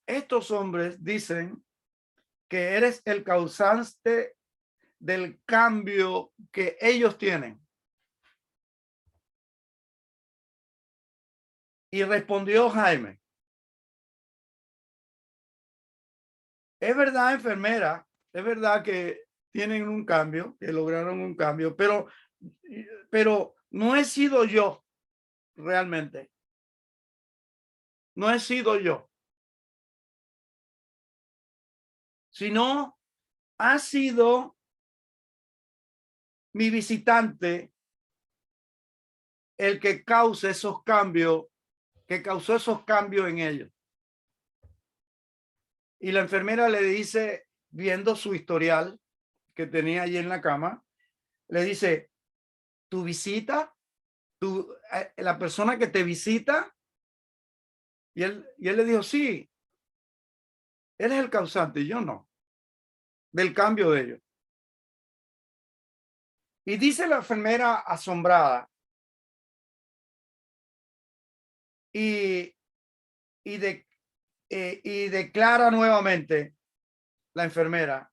A: estos hombres dicen que eres el causante del cambio que ellos tienen. Y respondió Jaime, es verdad, enfermera, es verdad que tienen un cambio, que lograron un cambio, pero no he sido yo realmente. No he sido yo, sino ha sido mi visitante el que causa esos cambios, que causó esos cambios en ellos. Y la enfermera le dice, viendo su historial que tenía allí en la cama, le dice, tu visita, la persona que te visita, y él le dijo, sí, él es el causante, yo no, del cambio de ellos. Y dice la enfermera asombrada, y declara nuevamente la enfermera,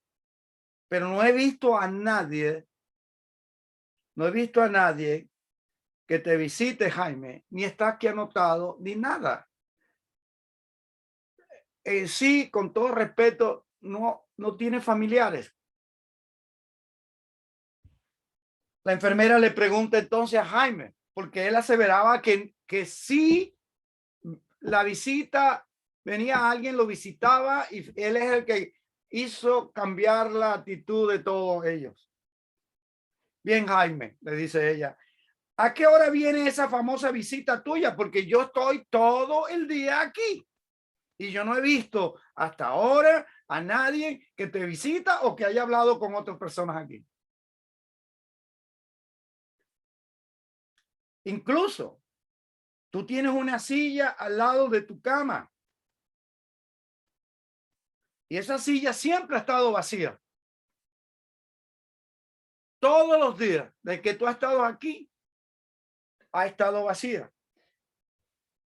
A: pero no he visto a nadie que te visite, Jaime, ni está aquí anotado, ni nada. Sí, con todo respeto, no tiene familiares. La enfermera le pregunta entonces a Jaime, porque él aseveraba que sí, la visita, venía alguien, lo visitaba y él es el que hizo cambiar la actitud de todos ellos. Bien, Jaime, le dice ella, ¿a qué hora viene esa famosa visita tuya? Porque yo estoy todo el día aquí y yo no he visto hasta ahora a nadie que te visita o que haya hablado con otras personas aquí. Incluso tú tienes una silla al lado de tu cama y esa silla siempre ha estado vacía. Todos los días de que tú has estado aquí, ha estado vacía.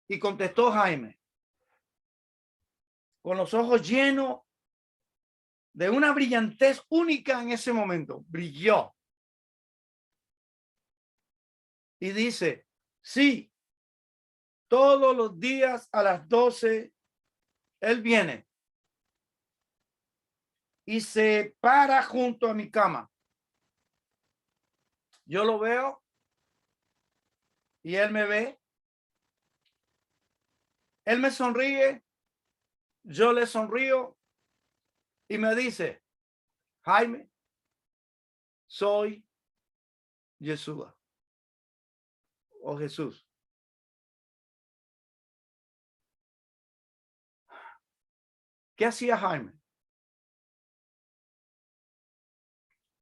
A: Y contestó Jaime, con los ojos llenos de una brillantez única en ese momento. Brilló. Y dice, sí, todos los días a las 12, él viene y se para junto a mi cama. Yo lo veo y él me ve. Él me sonríe, yo le sonrío y me dice, Jaime, soy Yeshua o Jesús. ¿Qué hacía Jaime?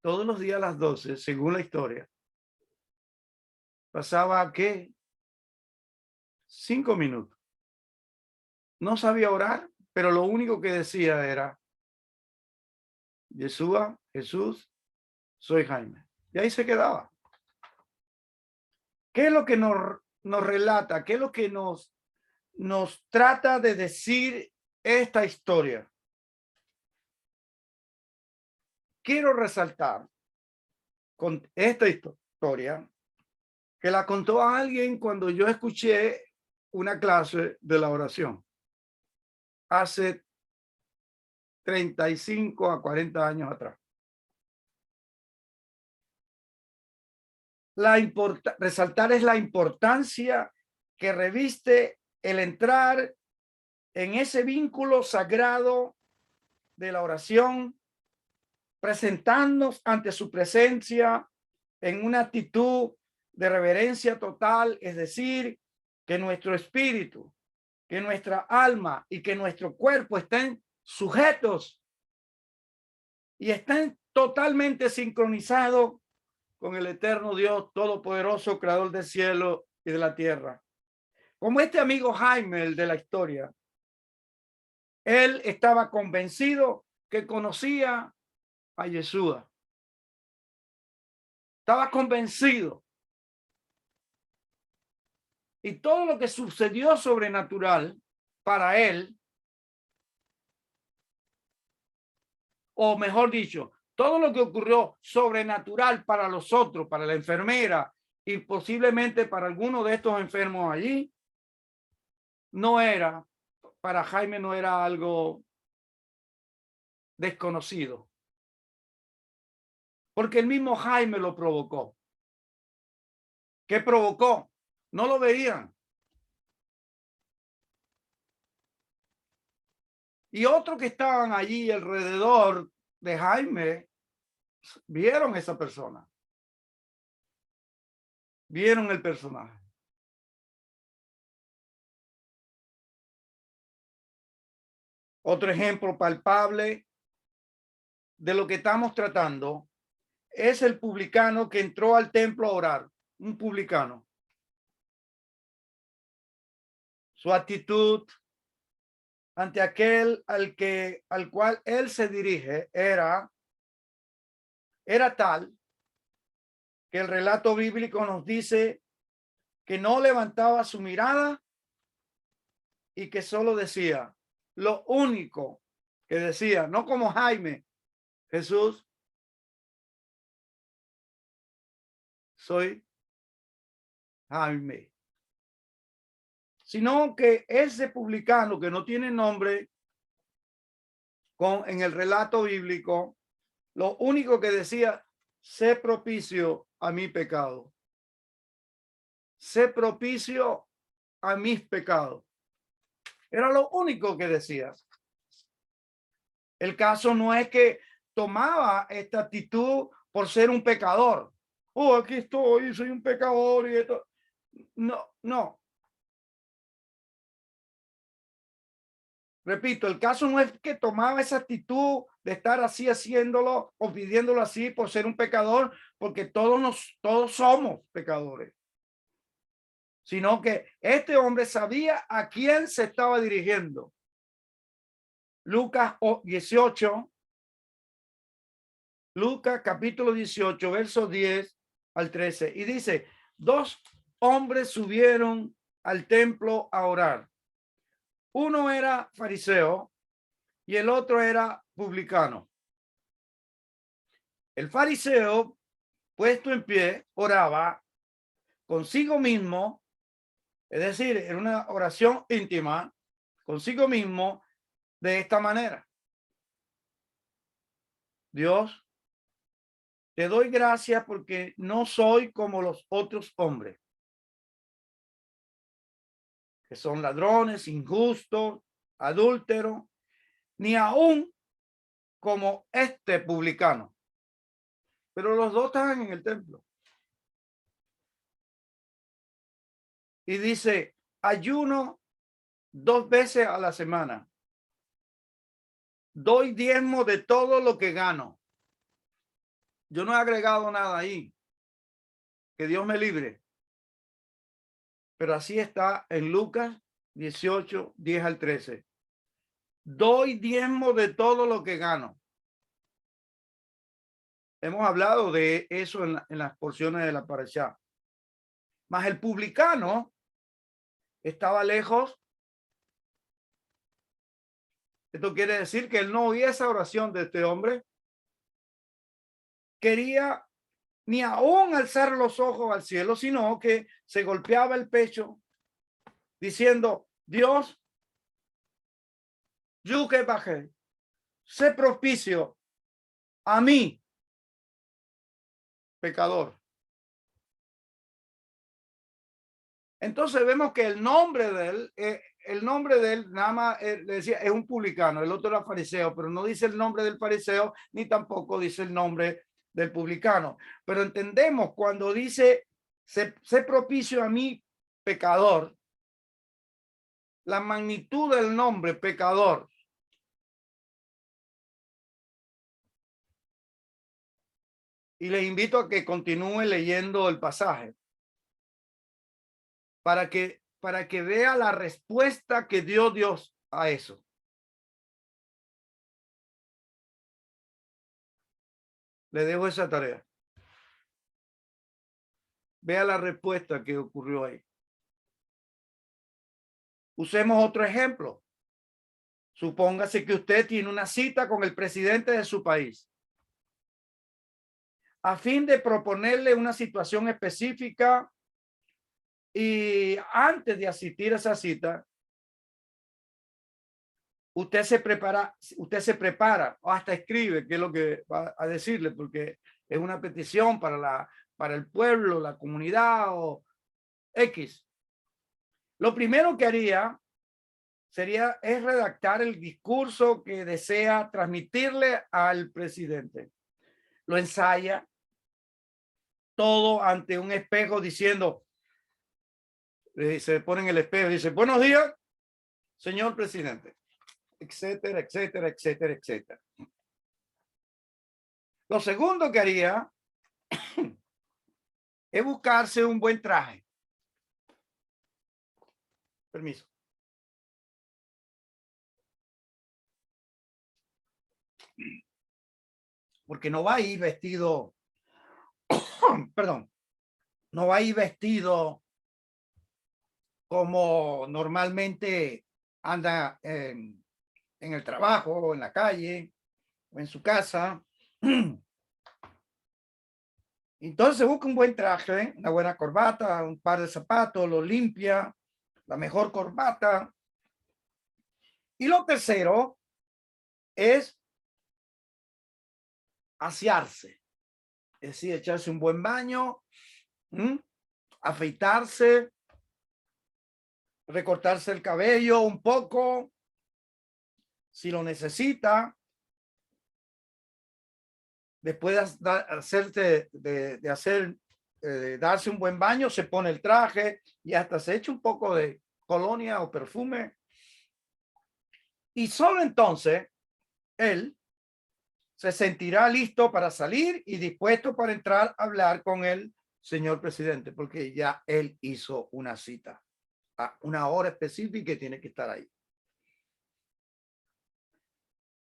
A: Todos los días a las 12, según la historia, pasaba, ¿qué? 5 minutos. No sabía orar, pero lo único que decía era, Yeshua, Jesús, soy Jaime. Y ahí se quedaba. ¿Qué es lo que nos relata? ¿Qué es lo que nos nos trata de decir esta historia. Quiero resaltar con esta historia que la contó a alguien cuando yo escuché una clase de la oración hace 35 a 40 años atrás. Resaltar es la importancia que reviste el entrar en ese vínculo sagrado de la oración, presentarnos ante su presencia en una actitud de reverencia total, es decir, que nuestro espíritu, que nuestra alma y que nuestro cuerpo estén sujetos y estén totalmente sincronizados con el eterno Dios todopoderoso, creador del cielo y de la tierra. Como este amigo Jaime, el de la historia, él estaba convencido que conocía a Yeshua. Estaba convencido. Y todo lo que sucedió sobrenatural para él, o mejor dicho, todo lo que ocurrió sobrenatural para los otros, para la enfermera y posiblemente para alguno de estos enfermos allí, no era, para Jaime no era algo desconocido. Porque el mismo Jaime lo provocó. ¿Qué provocó? No lo veían. Y otros que estaban allí alrededor de Jaime vieron esa persona. Vieron el personaje. Otro ejemplo palpable de lo que estamos tratando es el publicano que entró al templo a orar. Un publicano. Su actitud ante aquel al cual él se dirige era tal que el relato bíblico nos dice que no levantaba su mirada y que solo decía, lo único que decía, no como Jaime, Jesús, soy Jaime. Sino que ese publicano que no tiene nombre en el relato bíblico, lo único que decía, sé propicio a mi pecado. Sé propicio a mis pecados. Era lo único que decía. El caso no es que tomaba esta actitud por ser un pecador. Oh, aquí estoy, soy un pecador y esto. No, no. Repito, el caso no es que tomaba esa actitud de estar así haciéndolo o pidiéndolo así por ser un pecador, porque todos somos pecadores. Sino que este hombre sabía a quién se estaba dirigiendo. Lucas 18, Lucas capítulo 18, versos 10 al 13. Y dice, dos hombres subieron al templo a orar. Uno era fariseo y el otro era publicano. El fariseo, puesto en pie, oraba consigo mismo, es decir, en una oración íntima, consigo mismo, de esta manera. Dios, te doy gracias porque no soy como los otros hombres, que son ladrones, injustos, adúlteros, ni aún como este publicano. Pero los dos estaban en el templo. Y dice, ayuno 2 veces a la semana. Doy diezmo de todo lo que gano. Yo no he agregado nada ahí. Que Dios me libre. Pero así está en Lucas 18, 10 al 13. Doy diezmo de todo lo que gano. Hemos hablado de eso en las porciones de la parashá. Mas el publicano estaba lejos Esto quiere decir que él no oía esa oración de este hombre. Quería ni aún alzar los ojos al cielo, sino que se golpeaba el pecho diciendo, Dios, yo que bajé, sé propicio a mí, pecador. Entonces vemos que el nombre de él nada más le decía, es un publicano, el otro era fariseo, pero no dice el nombre del fariseo, ni tampoco dice el nombre del publicano. Pero entendemos cuando dice, sé propicio a mí, pecador, la magnitud del nombre pecador. Y les invito a que continúe leyendo el pasaje para que vea la respuesta que dio Dios a eso. Le dejo esa tarea. Vea la respuesta que ocurrió ahí. Usemos otro ejemplo. Supóngase que usted tiene una cita con el presidente de su país a fin de proponerle una situación específica, y antes de asistir a esa cita, usted se prepara o hasta escribe qué es lo que va a decirle, porque es una petición para el pueblo, la comunidad o X. Lo primero que haría es redactar el discurso que desea transmitirle al presidente. Lo ensaya todo ante un espejo diciendo, se pone en el espejo y dice, buenos días, señor presidente, etcétera, etcétera, etcétera, etcétera. Lo segundo que haría es buscarse un buen traje. Permiso. Porque no va a ir vestido, perdón, no va a ir vestido como normalmente anda en el trabajo, o en la calle, o en su casa. Entonces busca un buen traje, una buena corbata, un par de zapatos, lo limpia, la mejor corbata. Y lo tercero es asearse, es decir, echarse un buen baño, afeitarse, recortarse el cabello un poco, si lo necesita. Después de darse un buen baño, se pone el traje y hasta se echa un poco de colonia o perfume. Y solo entonces él se sentirá listo para salir y dispuesto para entrar a hablar con el señor presidente, porque ya él hizo una cita a una hora específica y tiene que estar ahí.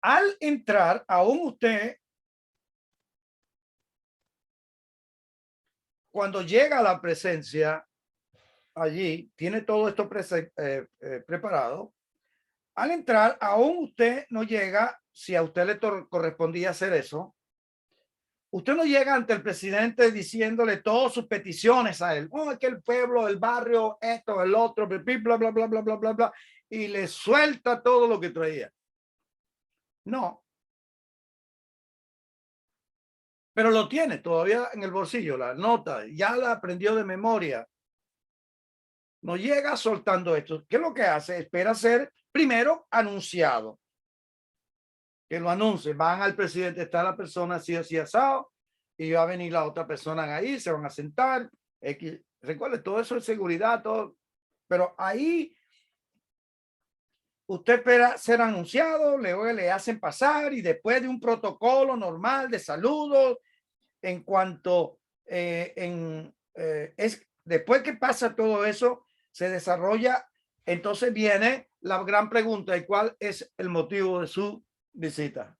A: Al entrar, aún usted, cuando llega a la presencia allí, tiene todo esto preparado. Al entrar, aún usted no llega, si a usted le correspondía hacer eso, usted no llega ante el presidente diciéndole todas sus peticiones a él. Oh, es que el pueblo, el barrio, esto, el otro, bla, bla, bla, bla, bla, bla, bla, bla, y le suelta todo lo que traía. No. Pero lo tiene todavía en el bolsillo, la nota, ya la aprendió de memoria. No llega soltando esto. ¿Qué es lo que hace? Espera ser primero anunciado. Que lo anuncie. Van al presidente, está la persona así, así, asado, y va a venir la otra persona ahí, se van a sentar. Recuerde, todo eso es seguridad, todo. Pero ahí usted espera ser anunciado, luego le hacen pasar y después de un protocolo normal de saludos, en cuanto después que pasa todo eso, se desarrolla, entonces viene la gran pregunta: ¿y cuál es el motivo de su visita?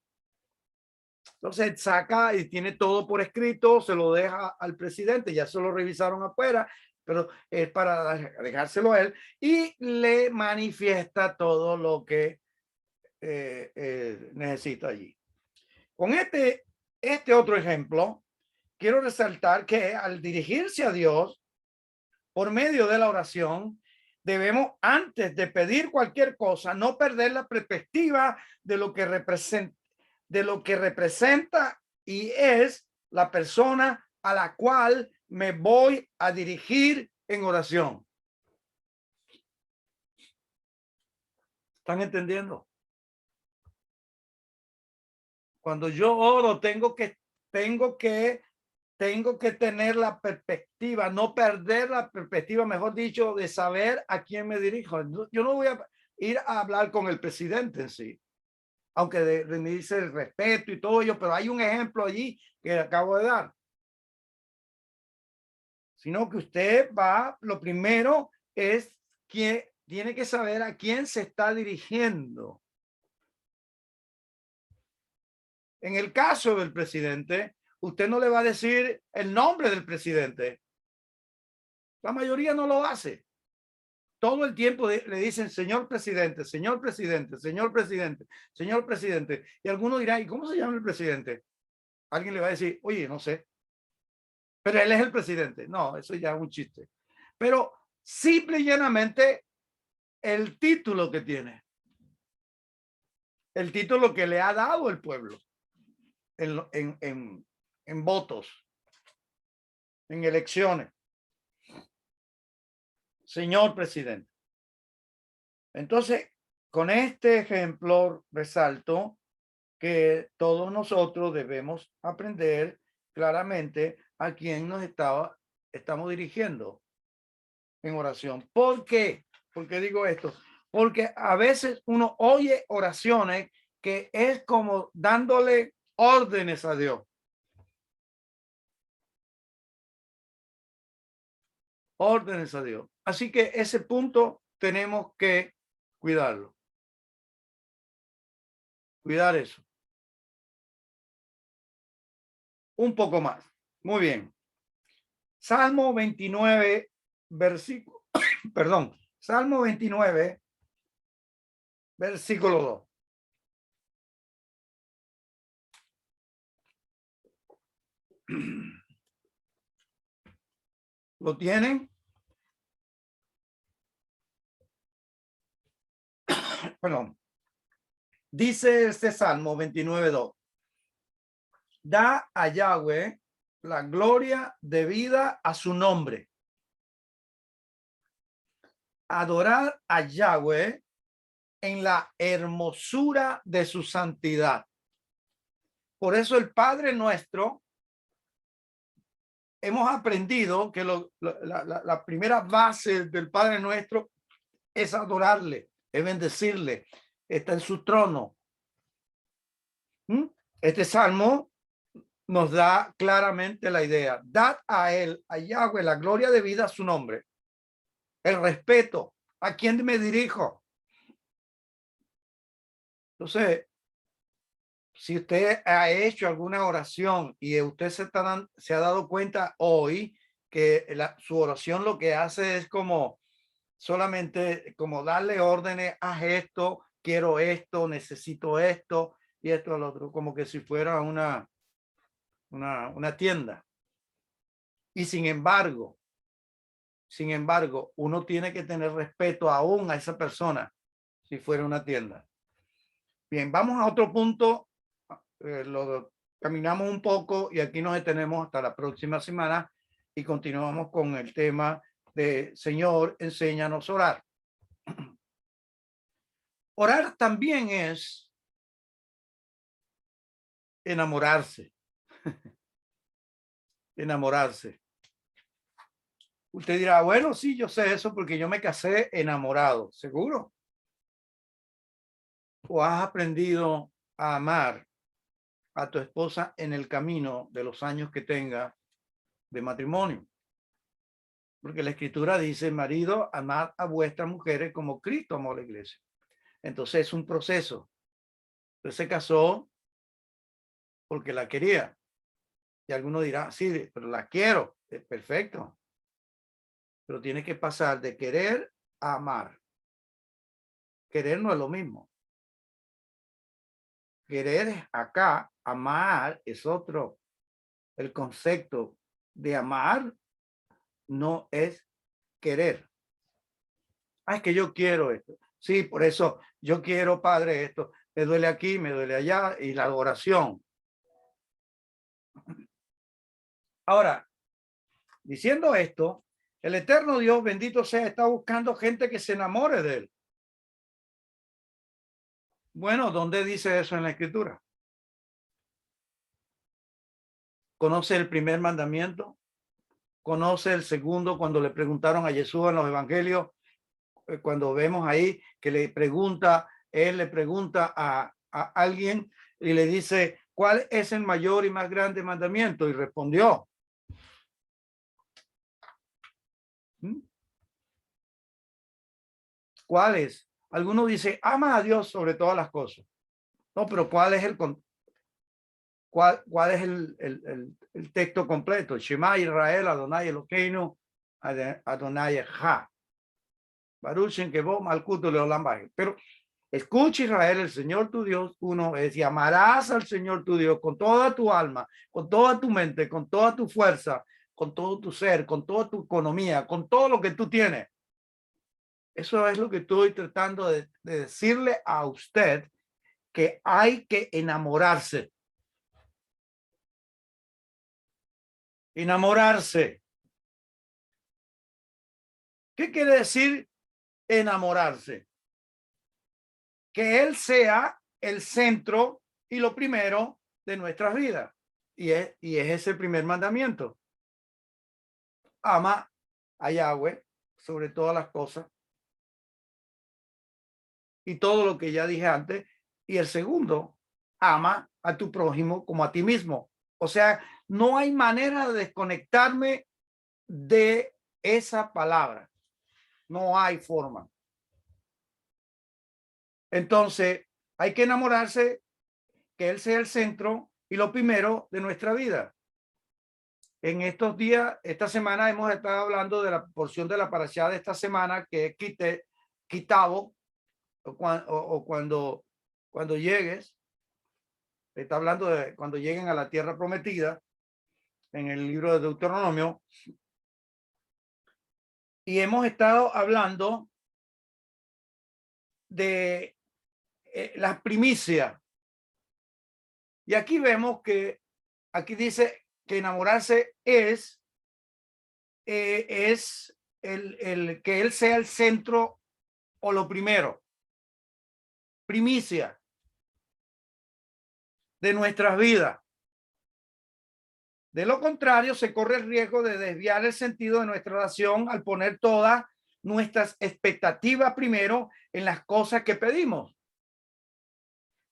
A: Entonces saca y tiene todo por escrito, se lo deja al presidente, ya se lo revisaron afuera, pero es para dejárselo a él, y le manifiesta todo lo que necesita allí. Con este otro ejemplo, quiero resaltar que al dirigirse a Dios por medio de la oración, debemos, antes de pedir cualquier cosa, no perder la perspectiva de lo que representa y es la persona a la cual me voy a dirigir en oración. ¿Están entendiendo? Cuando yo oro, tengo que tener la perspectiva, no perder la perspectiva, mejor dicho, de saber a quién me dirijo. Yo no voy a ir a hablar con el presidente en sí, aunque me dice el respeto y todo ello, pero hay un ejemplo allí que acabo de dar. Sino que usted va, lo primero es que tiene que saber a quién se está dirigiendo. En el caso del presidente, usted no le va a decir el nombre del presidente. La mayoría no lo hace. Todo el tiempo le dicen señor presidente, señor presidente, señor presidente, señor presidente. Y alguno dirá, ¿y cómo se llama el presidente? Alguien le va a decir, oye, no sé. Pero él es el presidente. No, eso ya es un chiste. Pero simple y llanamente el título que tiene. El título que le ha dado el pueblo en votos, en elecciones. Señor presidente. Entonces, con este ejemplo resalto que todos nosotros debemos aprender claramente a quién nos estamos dirigiendo en oración. ¿Por qué? ¿Por qué digo esto? Porque a veces uno oye oraciones que es como dándole órdenes a Dios. Órdenes a Dios. Así que ese punto tenemos que cuidarlo. Cuidar eso. Un poco más. Muy bien. Salmo 29, versículo, perdón, Salmo 29, versículo 2. ¿Lo tienen? Perdón. Dice este Salmo 29:2. Da a Yahweh la gloria debida a su nombre. Adorar a Yahweh en la hermosura de su santidad. Por eso el Padre Nuestro, hemos aprendido que la primera base del Padre Nuestro es adorarle, es bendecirle, está en su trono. Este salmo nos da claramente la idea. Dad a él, a Yahweh, la gloria debida a su nombre, el respeto. ¿A quién me dirijo? Entonces, si usted ha hecho alguna oración y usted se ha dado cuenta hoy que su oración lo que hace es como solamente como darle órdenes, haz esto, quiero esto, necesito esto y esto al otro, como que si fuera una tienda. Y sin embargo, uno tiene que tener respeto aún a esa persona si fuera una tienda. Bien, vamos a otro punto. Lo caminamos un poco y aquí nos detenemos hasta la próxima semana y continuamos con el tema de Señor, enséñanos a orar. Orar también es enamorarse. Enamorarse. Usted dirá, bueno, sí, yo sé eso porque yo me casé enamorado. ¿Seguro? ¿O has aprendido a amar a tu esposa en el camino de los años que tenga de matrimonio? Porque la escritura dice, marido, amad a vuestras mujeres como Cristo amó a la iglesia. Entonces es un proceso. Usted se casó porque la quería. Y alguno dirá, sí, pero la quiero. Es perfecto. Pero tiene que pasar de querer a amar. Querer no es lo mismo. Querer acá, amar es otro. El concepto de amar no es querer. Ah, es que yo quiero esto. Sí, por eso yo quiero, Padre, esto. Me duele aquí, me duele allá, y la adoración. Ahora, diciendo esto, el eterno Dios, bendito sea, está buscando gente que se enamore de él. Bueno, ¿dónde dice eso en la Escritura? ¿Conoce el primer mandamiento? ¿Conoce el segundo? Cuando le preguntaron a Jesús en los evangelios, cuando vemos ahí que le pregunta, él le pregunta a alguien y le dice, ¿cuál es el mayor y más grande mandamiento? Y respondió, ¿cuál es? Algunos dicen, ama a Dios sobre todas las cosas. No, pero ¿cuál es cuál es el texto completo? Shema Israel, Adonai Elokeinu, Adonai Echad. Baruch Shem Kevod Malkut Leolam Vaed. Pero escucha, Israel, el Señor tu Dios uno es, y amarás al Señor tu Dios con toda tu alma, con toda tu mente, con toda tu fuerza, con todo tu ser, con toda tu economía, con todo lo que tú tienes. Eso es lo que estoy tratando de decirle a usted, que hay que enamorarse. Enamorarse. ¿Qué quiere decir enamorarse? Que Él sea el centro y lo primero de nuestras vidas. Y es ese el primer mandamiento. Ama a Yahweh sobre todas las cosas. Y todo lo que ya dije antes. Y el segundo, ama a tu prójimo como a ti mismo. O sea, no hay manera de desconectarme de esa palabra. No hay forma. Entonces, hay que enamorarse, que Él sea el centro y lo primero de nuestra vida. En estos días, esta semana, hemos estado hablando de la porción de la parashá de esta semana, que es Kitabo, o cuando llegues. Está hablando de cuando lleguen a la tierra prometida, en el libro de Deuteronomio. Y hemos estado hablando de las primicias. Y aquí vemos que aquí dice que enamorarse es el que Él sea el centro o lo primero, primicia de nuestras vidas. De lo contrario, se corre el riesgo de desviar el sentido de nuestra oración al poner todas nuestras expectativas primero en las cosas que pedimos.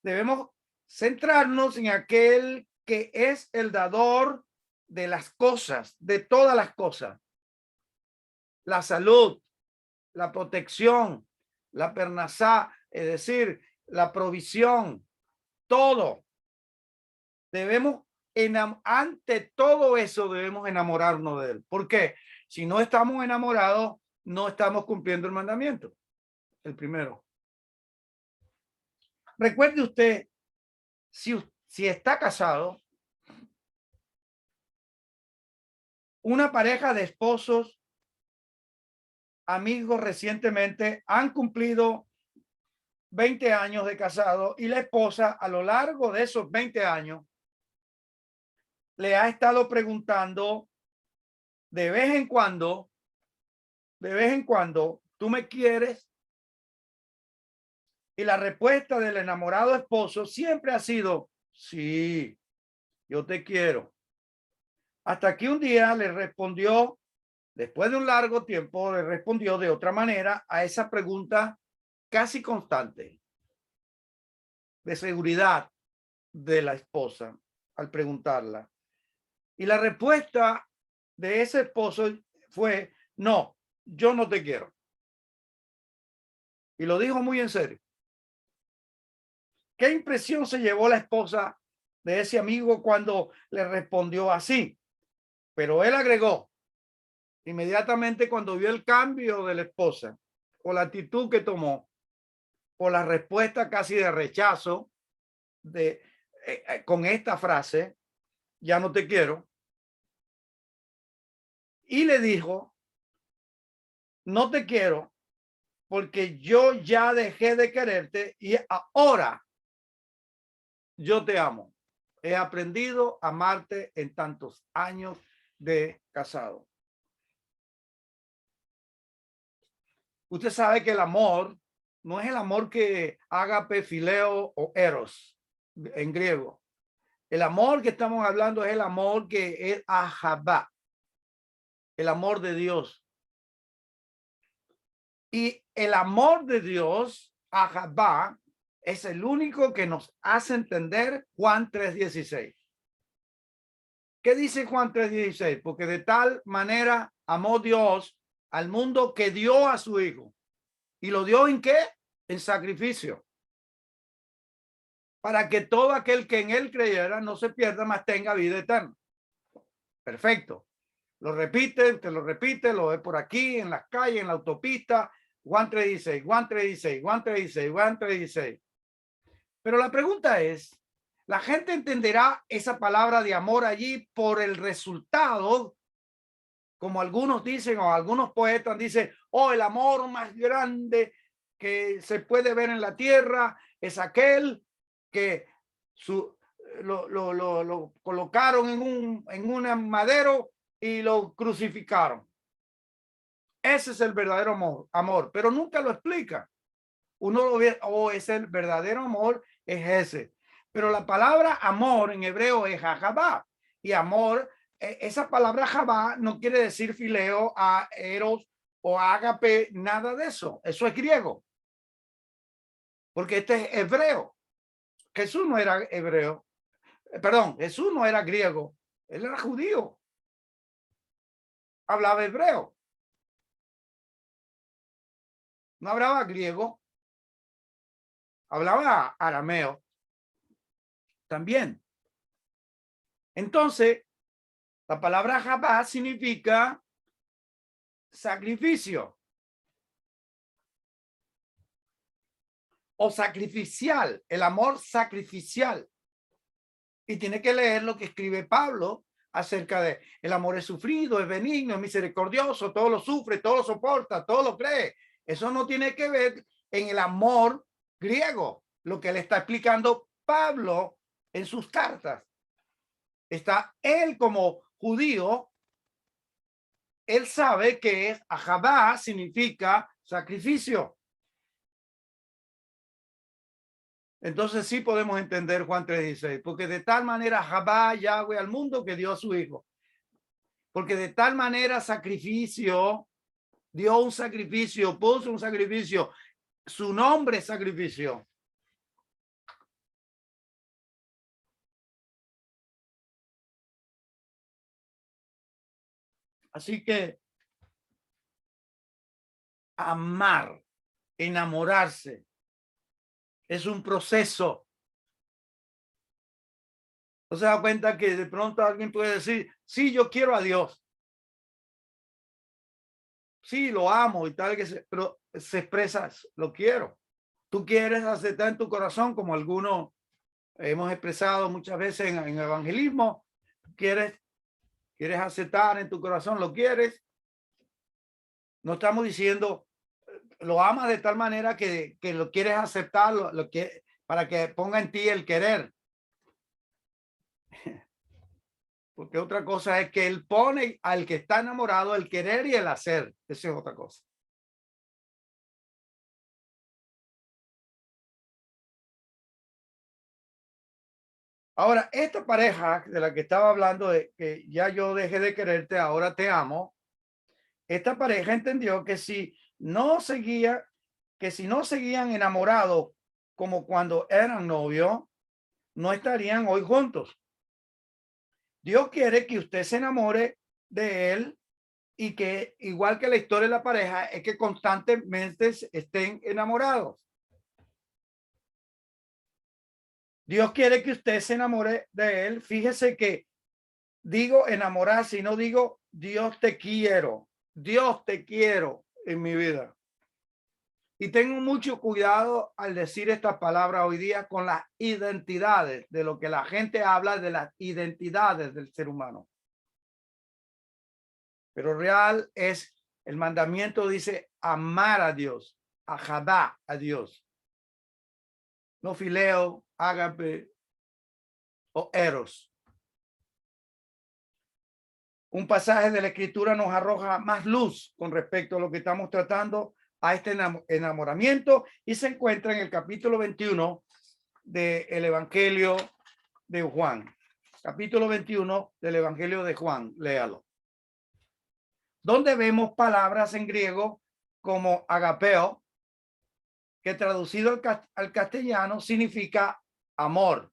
A: Debemos centrarnos en aquel que es el dador de las cosas, de todas las cosas. La salud, la protección, la pernazá, es decir, la provisión, todo. Debemos, ante todo eso, debemos enamorarnos de él. ¿Por qué? Si no estamos enamorados, no estamos cumpliendo el mandamiento. El primero. Recuerde usted, si está casado, una pareja de esposos, amigos recientemente, han cumplido 20 años de casado, y la esposa a lo largo de esos 20 años le ha estado preguntando de vez en cuando, ¿tú me quieres? Y la respuesta del enamorado esposo siempre ha sido, sí, yo te quiero. Hasta que un día le respondió, después de un largo tiempo, le respondió de otra manera a esa pregunta casi constante de seguridad de la esposa al preguntarla. Y la respuesta de ese esposo fue, no, yo no te quiero. Y lo dijo muy en serio. ¿Qué impresión se llevó la esposa de ese amigo cuando le respondió así? Pero él agregó, inmediatamente cuando vio el cambio de la esposa o la actitud que tomó, o la respuesta casi de rechazo, con esta frase, ya no te quiero. Y le dijo, no te quiero porque yo ya dejé de quererte y ahora yo te amo. He aprendido a amarte en tantos años de casado. Usted sabe que el amor no es el amor que ágape, fileo o eros en griego. El amor que estamos hablando es el amor que es ahabá, el amor de Dios. Y el amor de Dios, ahabá, es el único que nos hace entender Juan 3:16. ¿Qué dice Juan 3:16? Porque de tal manera amó Dios al mundo que dio a su hijo. ¿Y lo dio en qué? En sacrificio. Para que todo aquel que en él creyera no se pierda, mas tenga vida eterna. Perfecto. Lo repite, te lo repite, lo ve por aquí, en las calles, en la autopista. Juan 3:16, Juan 3:16, Juan 3:16, Juan 3:16. Pero la pregunta es, ¿la gente entenderá esa palabra de amor allí por el resultado? Como algunos dicen, o algunos poetas dicen, oh, el amor más grande que se puede ver en la tierra es aquel que lo colocaron en un madero y lo crucificaron. Ese es el verdadero amor, pero nunca lo explica. Uno lo ve, oh, es el verdadero amor, es ese. Pero la palabra amor en hebreo es ahabá, y amor, esa palabra ahabá no quiere decir fileo, a eros o ágape, nada de eso. Eso es griego. Porque este es hebreo. Jesús no era hebreo. Perdón, Jesús no era griego. Él era judío. Hablaba hebreo. No hablaba griego. Hablaba arameo. También. Entonces, la palabra Jabá significa sacrificio o sacrificial, el amor sacrificial. Y tiene que leer lo que escribe Pablo acerca de el amor es sufrido, es benigno, es misericordioso, todo lo sufre, todo lo soporta, todo lo cree. Eso no tiene que ver en el amor griego, lo que le está explicando Pablo en sus cartas. Está él como judío, él sabe que es ahabá, significa sacrificio. Entonces sí podemos entender Juan 3:16, porque de tal manera ahabá Yahweh al mundo que dio a su hijo. Porque de tal manera sacrificio, dio un sacrificio, puso un sacrificio, su nombre es sacrificio. Así que amar, enamorarse, es un proceso. ¿No se da cuenta que de pronto alguien puede decir, sí, yo quiero a Dios? Sí, lo amo y tal, pero se expresa, lo quiero. Tú quieres aceptar en tu corazón, como algunos hemos expresado muchas veces en evangelismo, quieres aceptar en tu corazón, lo quieres. No estamos diciendo, lo amas de tal manera que lo quieres aceptar, para que ponga en ti el querer. Porque otra cosa es que él pone al que está enamorado el querer y el hacer. Eso es otra cosa. Ahora, esta pareja de la que estaba hablando, de que ya yo dejé de quererte, ahora te amo. Esta pareja entendió que si no seguían enamorados como cuando eran novios, no estarían hoy juntos. Dios quiere que usted se enamore de él y que, igual que la historia de la pareja, es que constantemente estén enamorados. Dios quiere que usted se enamore de él. Fíjese que digo enamorarse y no digo Dios te quiero. Dios te quiero en mi vida. Y tengo mucho cuidado al decir esta palabra hoy día con las identidades, de lo que la gente habla de las identidades del ser humano. Pero real es, el mandamiento dice amar a Dios, ajadá a Dios. No fileo, ágape o eros. Un pasaje de la escritura nos arroja más luz con respecto a lo que estamos tratando a este enamoramiento y se encuentra en el capítulo 21 del Evangelio de Juan. Capítulo 21 del Evangelio de Juan, léalo. Donde vemos palabras en griego como agapeo, que traducido al castellano significa amor.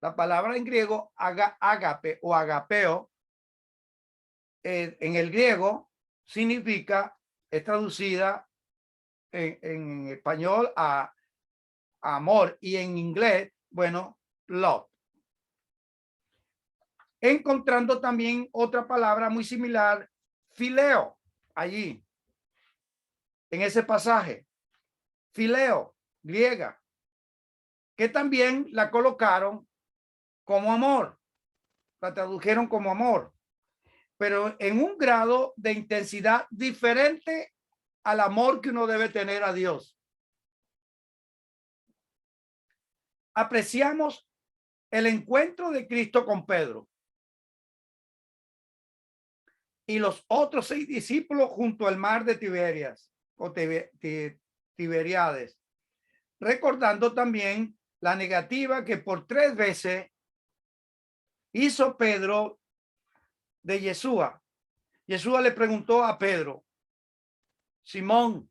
A: La palabra en griego agape o agapeo en el griego significa, es traducida en español a amor y en inglés, bueno, love. Encontrando también otra palabra muy similar, fileo, allí, en ese pasaje, fileo, griega, que también la colocaron como amor, la tradujeron como amor, pero en un grado de intensidad diferente al amor que uno debe tener a Dios. Apreciamos el encuentro de Cristo con Pedro y los otros 6 discípulos junto al mar de Tiberias o Tiberiades, recordando también la negativa que por 3 veces hizo Pedro de Yeshua. Yeshua le preguntó a Pedro: Simón,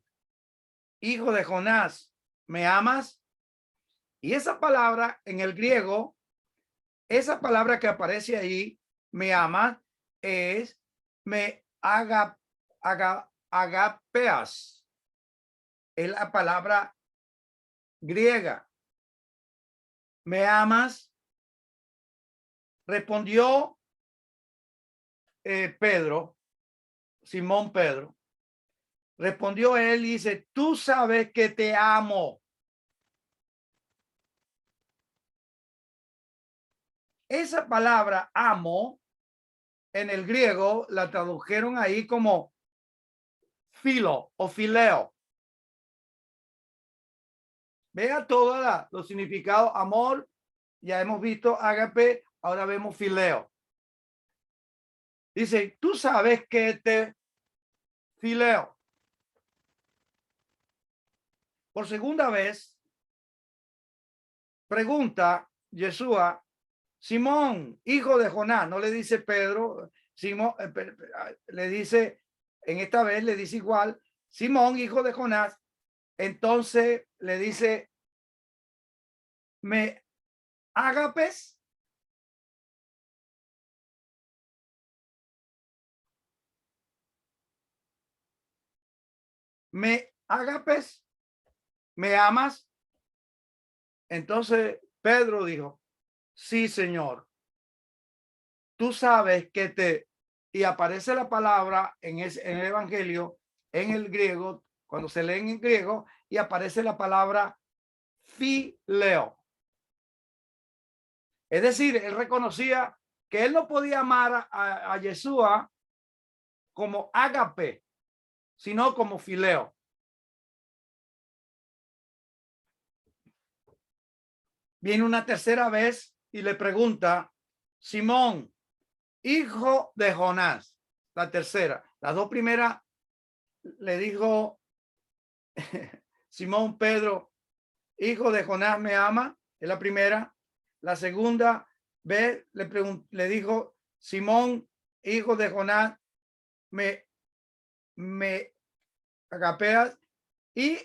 A: hijo de Jonás, ¿me amas? Y esa palabra en el griego, esa palabra que aparece ahí, me ama, es me agapeas. Es la palabra griega. ¿Me amas? Respondió Pedro, Simón Pedro. Respondió él y dice: tú sabes que te amo. Esa palabra amo en el griego la tradujeron ahí como filo o fileo. Vea todos los significados: amor, ya hemos visto ágape, ahora vemos fileo. Dice: tú sabes que te fileo. Por segunda vez pregunta Yeshua: Simón, hijo de Jonás. No le dice Pedro, Simón, le dice, en esta vez le dice igual, Simón, hijo de Jonás. Entonces le dice: ¿me agapes? ¿Me agapes? ¿Me amas? Entonces Pedro dijo: sí, Señor. Tú sabes que te... Y aparece la palabra en el Evangelio, en el griego, cuando se lee en griego, y aparece la palabra fileo. Es decir, él reconocía que él no podía amar a Yeshua como ágape, sino como fileo. Viene una tercera vez y le pregunta: Simón, hijo de Jonás. La tercera. Las dos primeras le dijo Simón Pedro, hijo de Jonás, ¿me ama? Es la primera. La segunda vez le dijo: Simón, hijo de Jonás, me agapeas. Y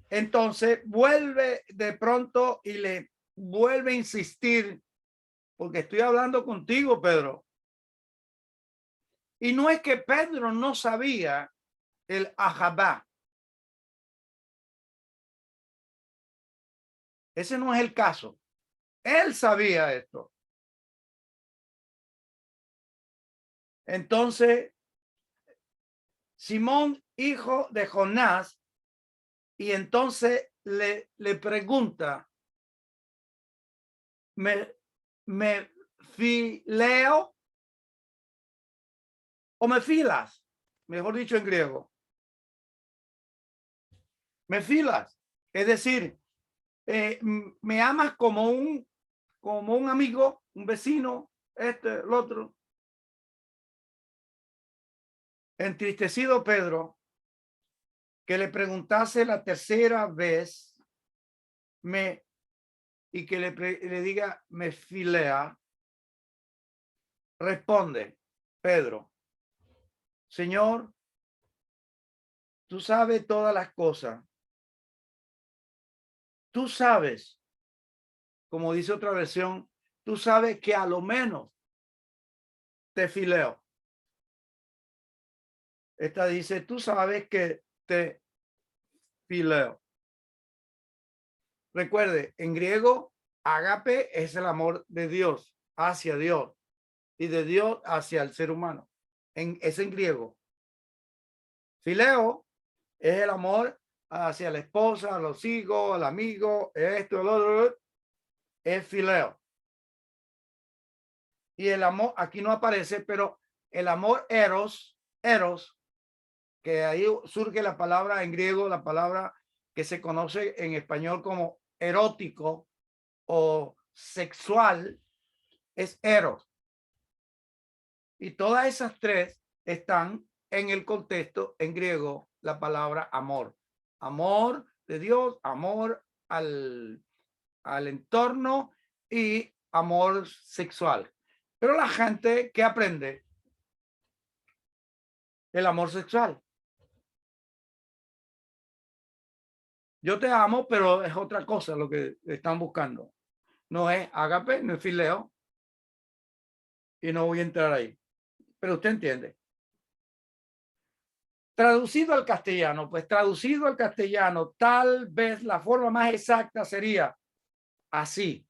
A: entonces vuelve de pronto y le vuelve a insistir: porque estoy hablando contigo, Pedro. Y no es que Pedro no sabía el ajabá. Ese no es el caso. Él sabía esto. Entonces, Simón, hijo de Jonás, Y entonces le pregunta, ¿me fileo o me filas? Mejor dicho en griego. Me filas. Es decir, me amas como un amigo, un vecino, el otro. Entristecido Pedro, que le preguntase la tercera vez, y que le diga, me filea, responde Pedro, Señor, tú sabes todas las cosas. Tú sabes, como dice otra versión, tú sabes que a lo menos te fileo. Esta dice, tú sabes que te fileo. Recuerde, en griego, agape es el amor de Dios hacia Dios y de Dios hacia el ser humano. Es en griego. Fileo es el amor hacia la esposa, a los hijos, al amigo, esto, el otro. Es fileo. Y el amor, aquí no aparece, pero el amor eros, que ahí surge la palabra en griego, la palabra que se conoce en español como erótico o sexual, es eros. Y todas esas tres están en el contexto en griego, la palabra amor. Amor de Dios, amor al entorno y amor sexual. Pero la gente que aprende el amor sexual. Yo te amo, pero es otra cosa lo que están buscando. No es ágape, no es fileo. Y no voy a entrar ahí. Pero usted entiende. Traducido al castellano, pues traducido al castellano, tal vez la forma más exacta sería así.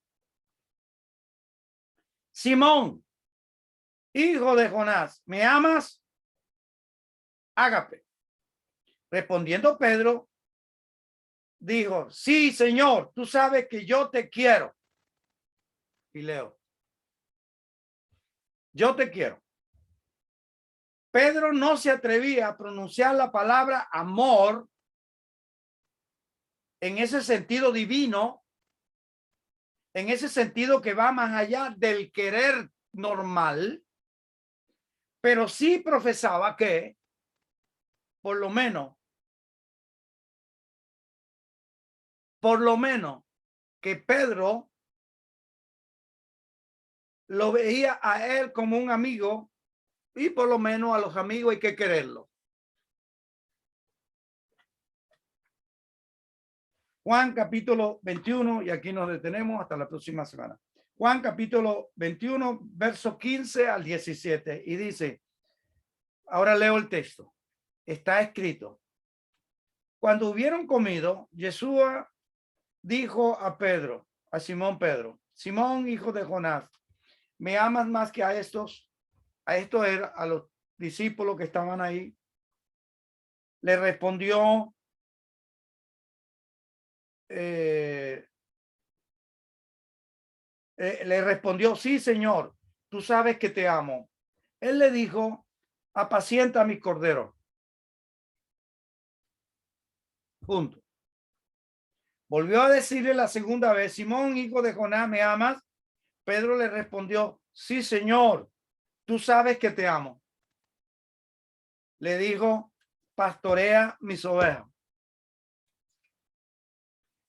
A: Simón, hijo de Jonás, ¿me amas? Ágape. Respondiendo Pedro, dijo, sí, Señor, tú sabes que yo te quiero. Y leo, yo te quiero. Pedro no se atrevía a pronunciar la palabra amor en ese sentido divino, en ese sentido que va más allá del querer normal, pero sí profesaba que, por lo menos, que Pedro lo veía a él como un amigo y por lo menos a los amigos hay que quererlo. Juan capítulo 21, y aquí nos detenemos hasta la próxima semana. Juan capítulo 21, verso 15 al 17, y dice, ahora leo el texto, está escrito, cuando hubieron comido, Yeshua dijo a Pedro, a Simón Pedro, Simón, hijo de Jonás, ¿me amas más que a estos? A esto era a los discípulos que estaban ahí. Le respondió, sí, Señor, tú sabes que te amo. Él le dijo, apacienta a mis corderos. Punto. Volvió a decirle la segunda vez, Simón, hijo de Jonás, ¿me amas? Pedro le respondió, sí, Señor, tú sabes que te amo. Le dijo, pastorea mis ovejas.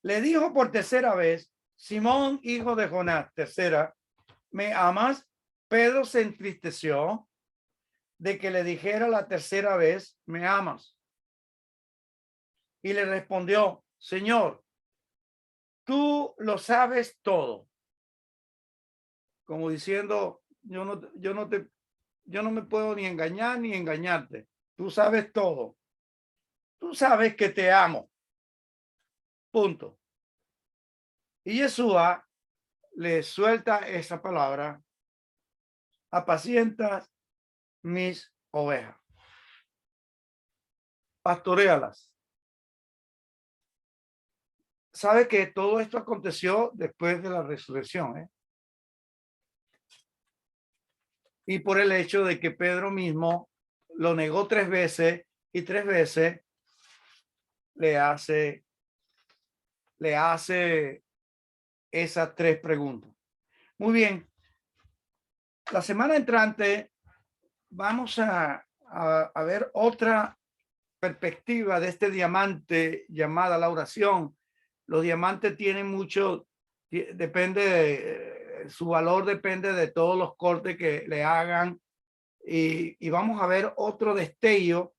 A: Le dijo por tercera vez, Simón, hijo de Jonás, tercera, ¿me amas? Pedro se entristeció de que le dijera la tercera vez, ¿me amas? Y le respondió, Señor, tú lo sabes todo. Como diciendo, yo no me puedo ni engañar ni engañarte. Tú sabes todo. Tú sabes que te amo. Punto. Y Yeshua le suelta esa palabra, apacientas mis ovejas. Pastoréalas. sabe que todo esto aconteció después de la resurrección, ¿eh? Y por el hecho de que Pedro mismo lo negó 3 veces y 3 veces le hace esas 3 preguntas. Muy bien. La semana entrante vamos a ver otra perspectiva de este diamante llamada la oración. Los diamantes tienen mucho, su valor depende de todos los cortes que le hagan, y vamos a ver otro destello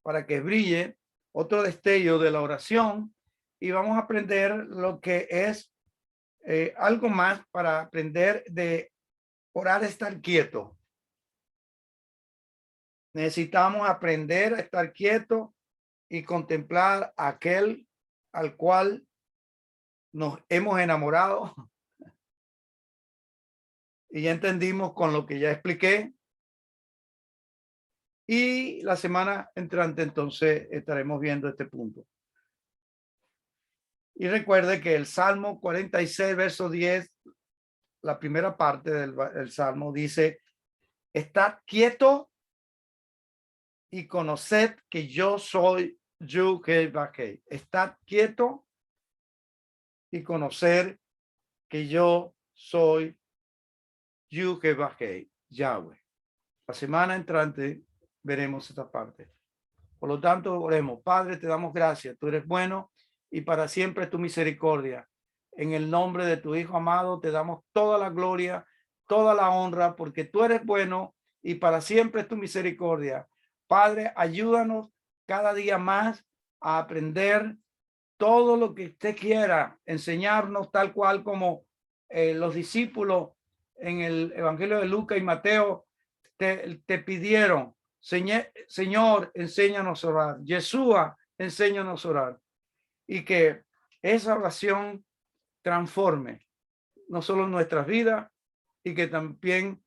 A: para que brille, otro destello de la oración, y vamos a aprender lo que es algo más para aprender de orar, estar quieto. Necesitamos aprender a estar quieto y contemplar a aquel al cual nos hemos enamorado. Y ya entendimos con lo que ya expliqué. Y la semana entrante entonces estaremos viendo este punto. Y recuerde que el Salmo 46, verso 10, la primera parte del Salmo dice: estad quieto y conoced que yo soy Yud-Heh-Vah-Heh. Estad quieto y conocer que yo soy Yud-Heh-Vah-Heh, Yahweh. La semana entrante veremos esta parte. Por lo tanto, oremos. Padre, te damos gracias. Tú eres bueno y para siempre es tu misericordia. En el nombre de tu Hijo amado, te damos toda la gloria, toda la honra, porque tú eres bueno y para siempre es tu misericordia. Padre, ayúdanos cada día más a aprender todo lo que usted quiera enseñarnos, tal cual como los discípulos en el Evangelio de Lucas y Mateo te pidieron: Señor, enséñanos a orar. Yeshua, enséñanos a orar. Y que esa oración transforme no solo nuestras vidas, y que también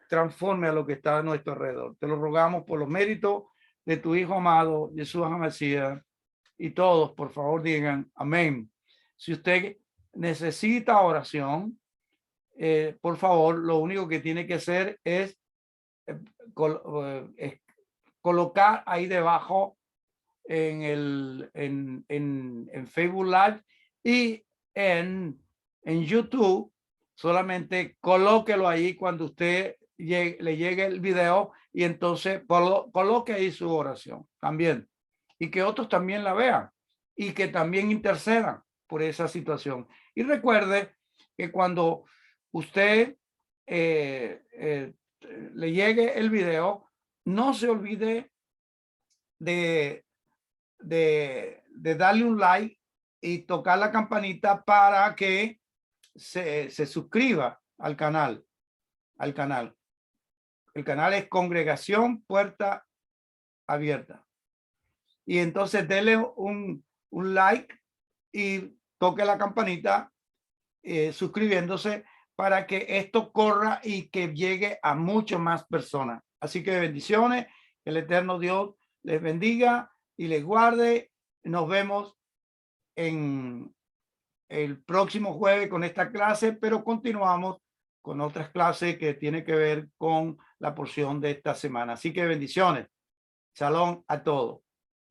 A: transforme a lo que está a nuestro alrededor. Te lo rogamos por los méritos de tu Hijo amado, Jesús HaMashiach. Y todos, por favor, digan amén. Si usted necesita oración, por favor, lo único que tiene que hacer es colocar ahí debajo en Facebook Live y en YouTube. Solamente colóquelo ahí cuando usted le llegue el video, y entonces coloque ahí su oración también, y que otros también la vean y que también intercedan por esa situación. Y recuerde que cuando usted le llegue el video, no se olvide de darle un like y tocar la campanita para que se suscriba al canal. El canal es Congregación Puerta Abierta. Y entonces dele un like y toque la campanita suscribiéndose, para que esto corra y que llegue a mucho más personas. Así que bendiciones, que el eterno Dios les bendiga y les guarde. Nos vemos en el próximo jueves con esta clase, pero continuamos con otras clases que tienen que ver con la porción de esta semana. Así que bendiciones. Shalom a todos.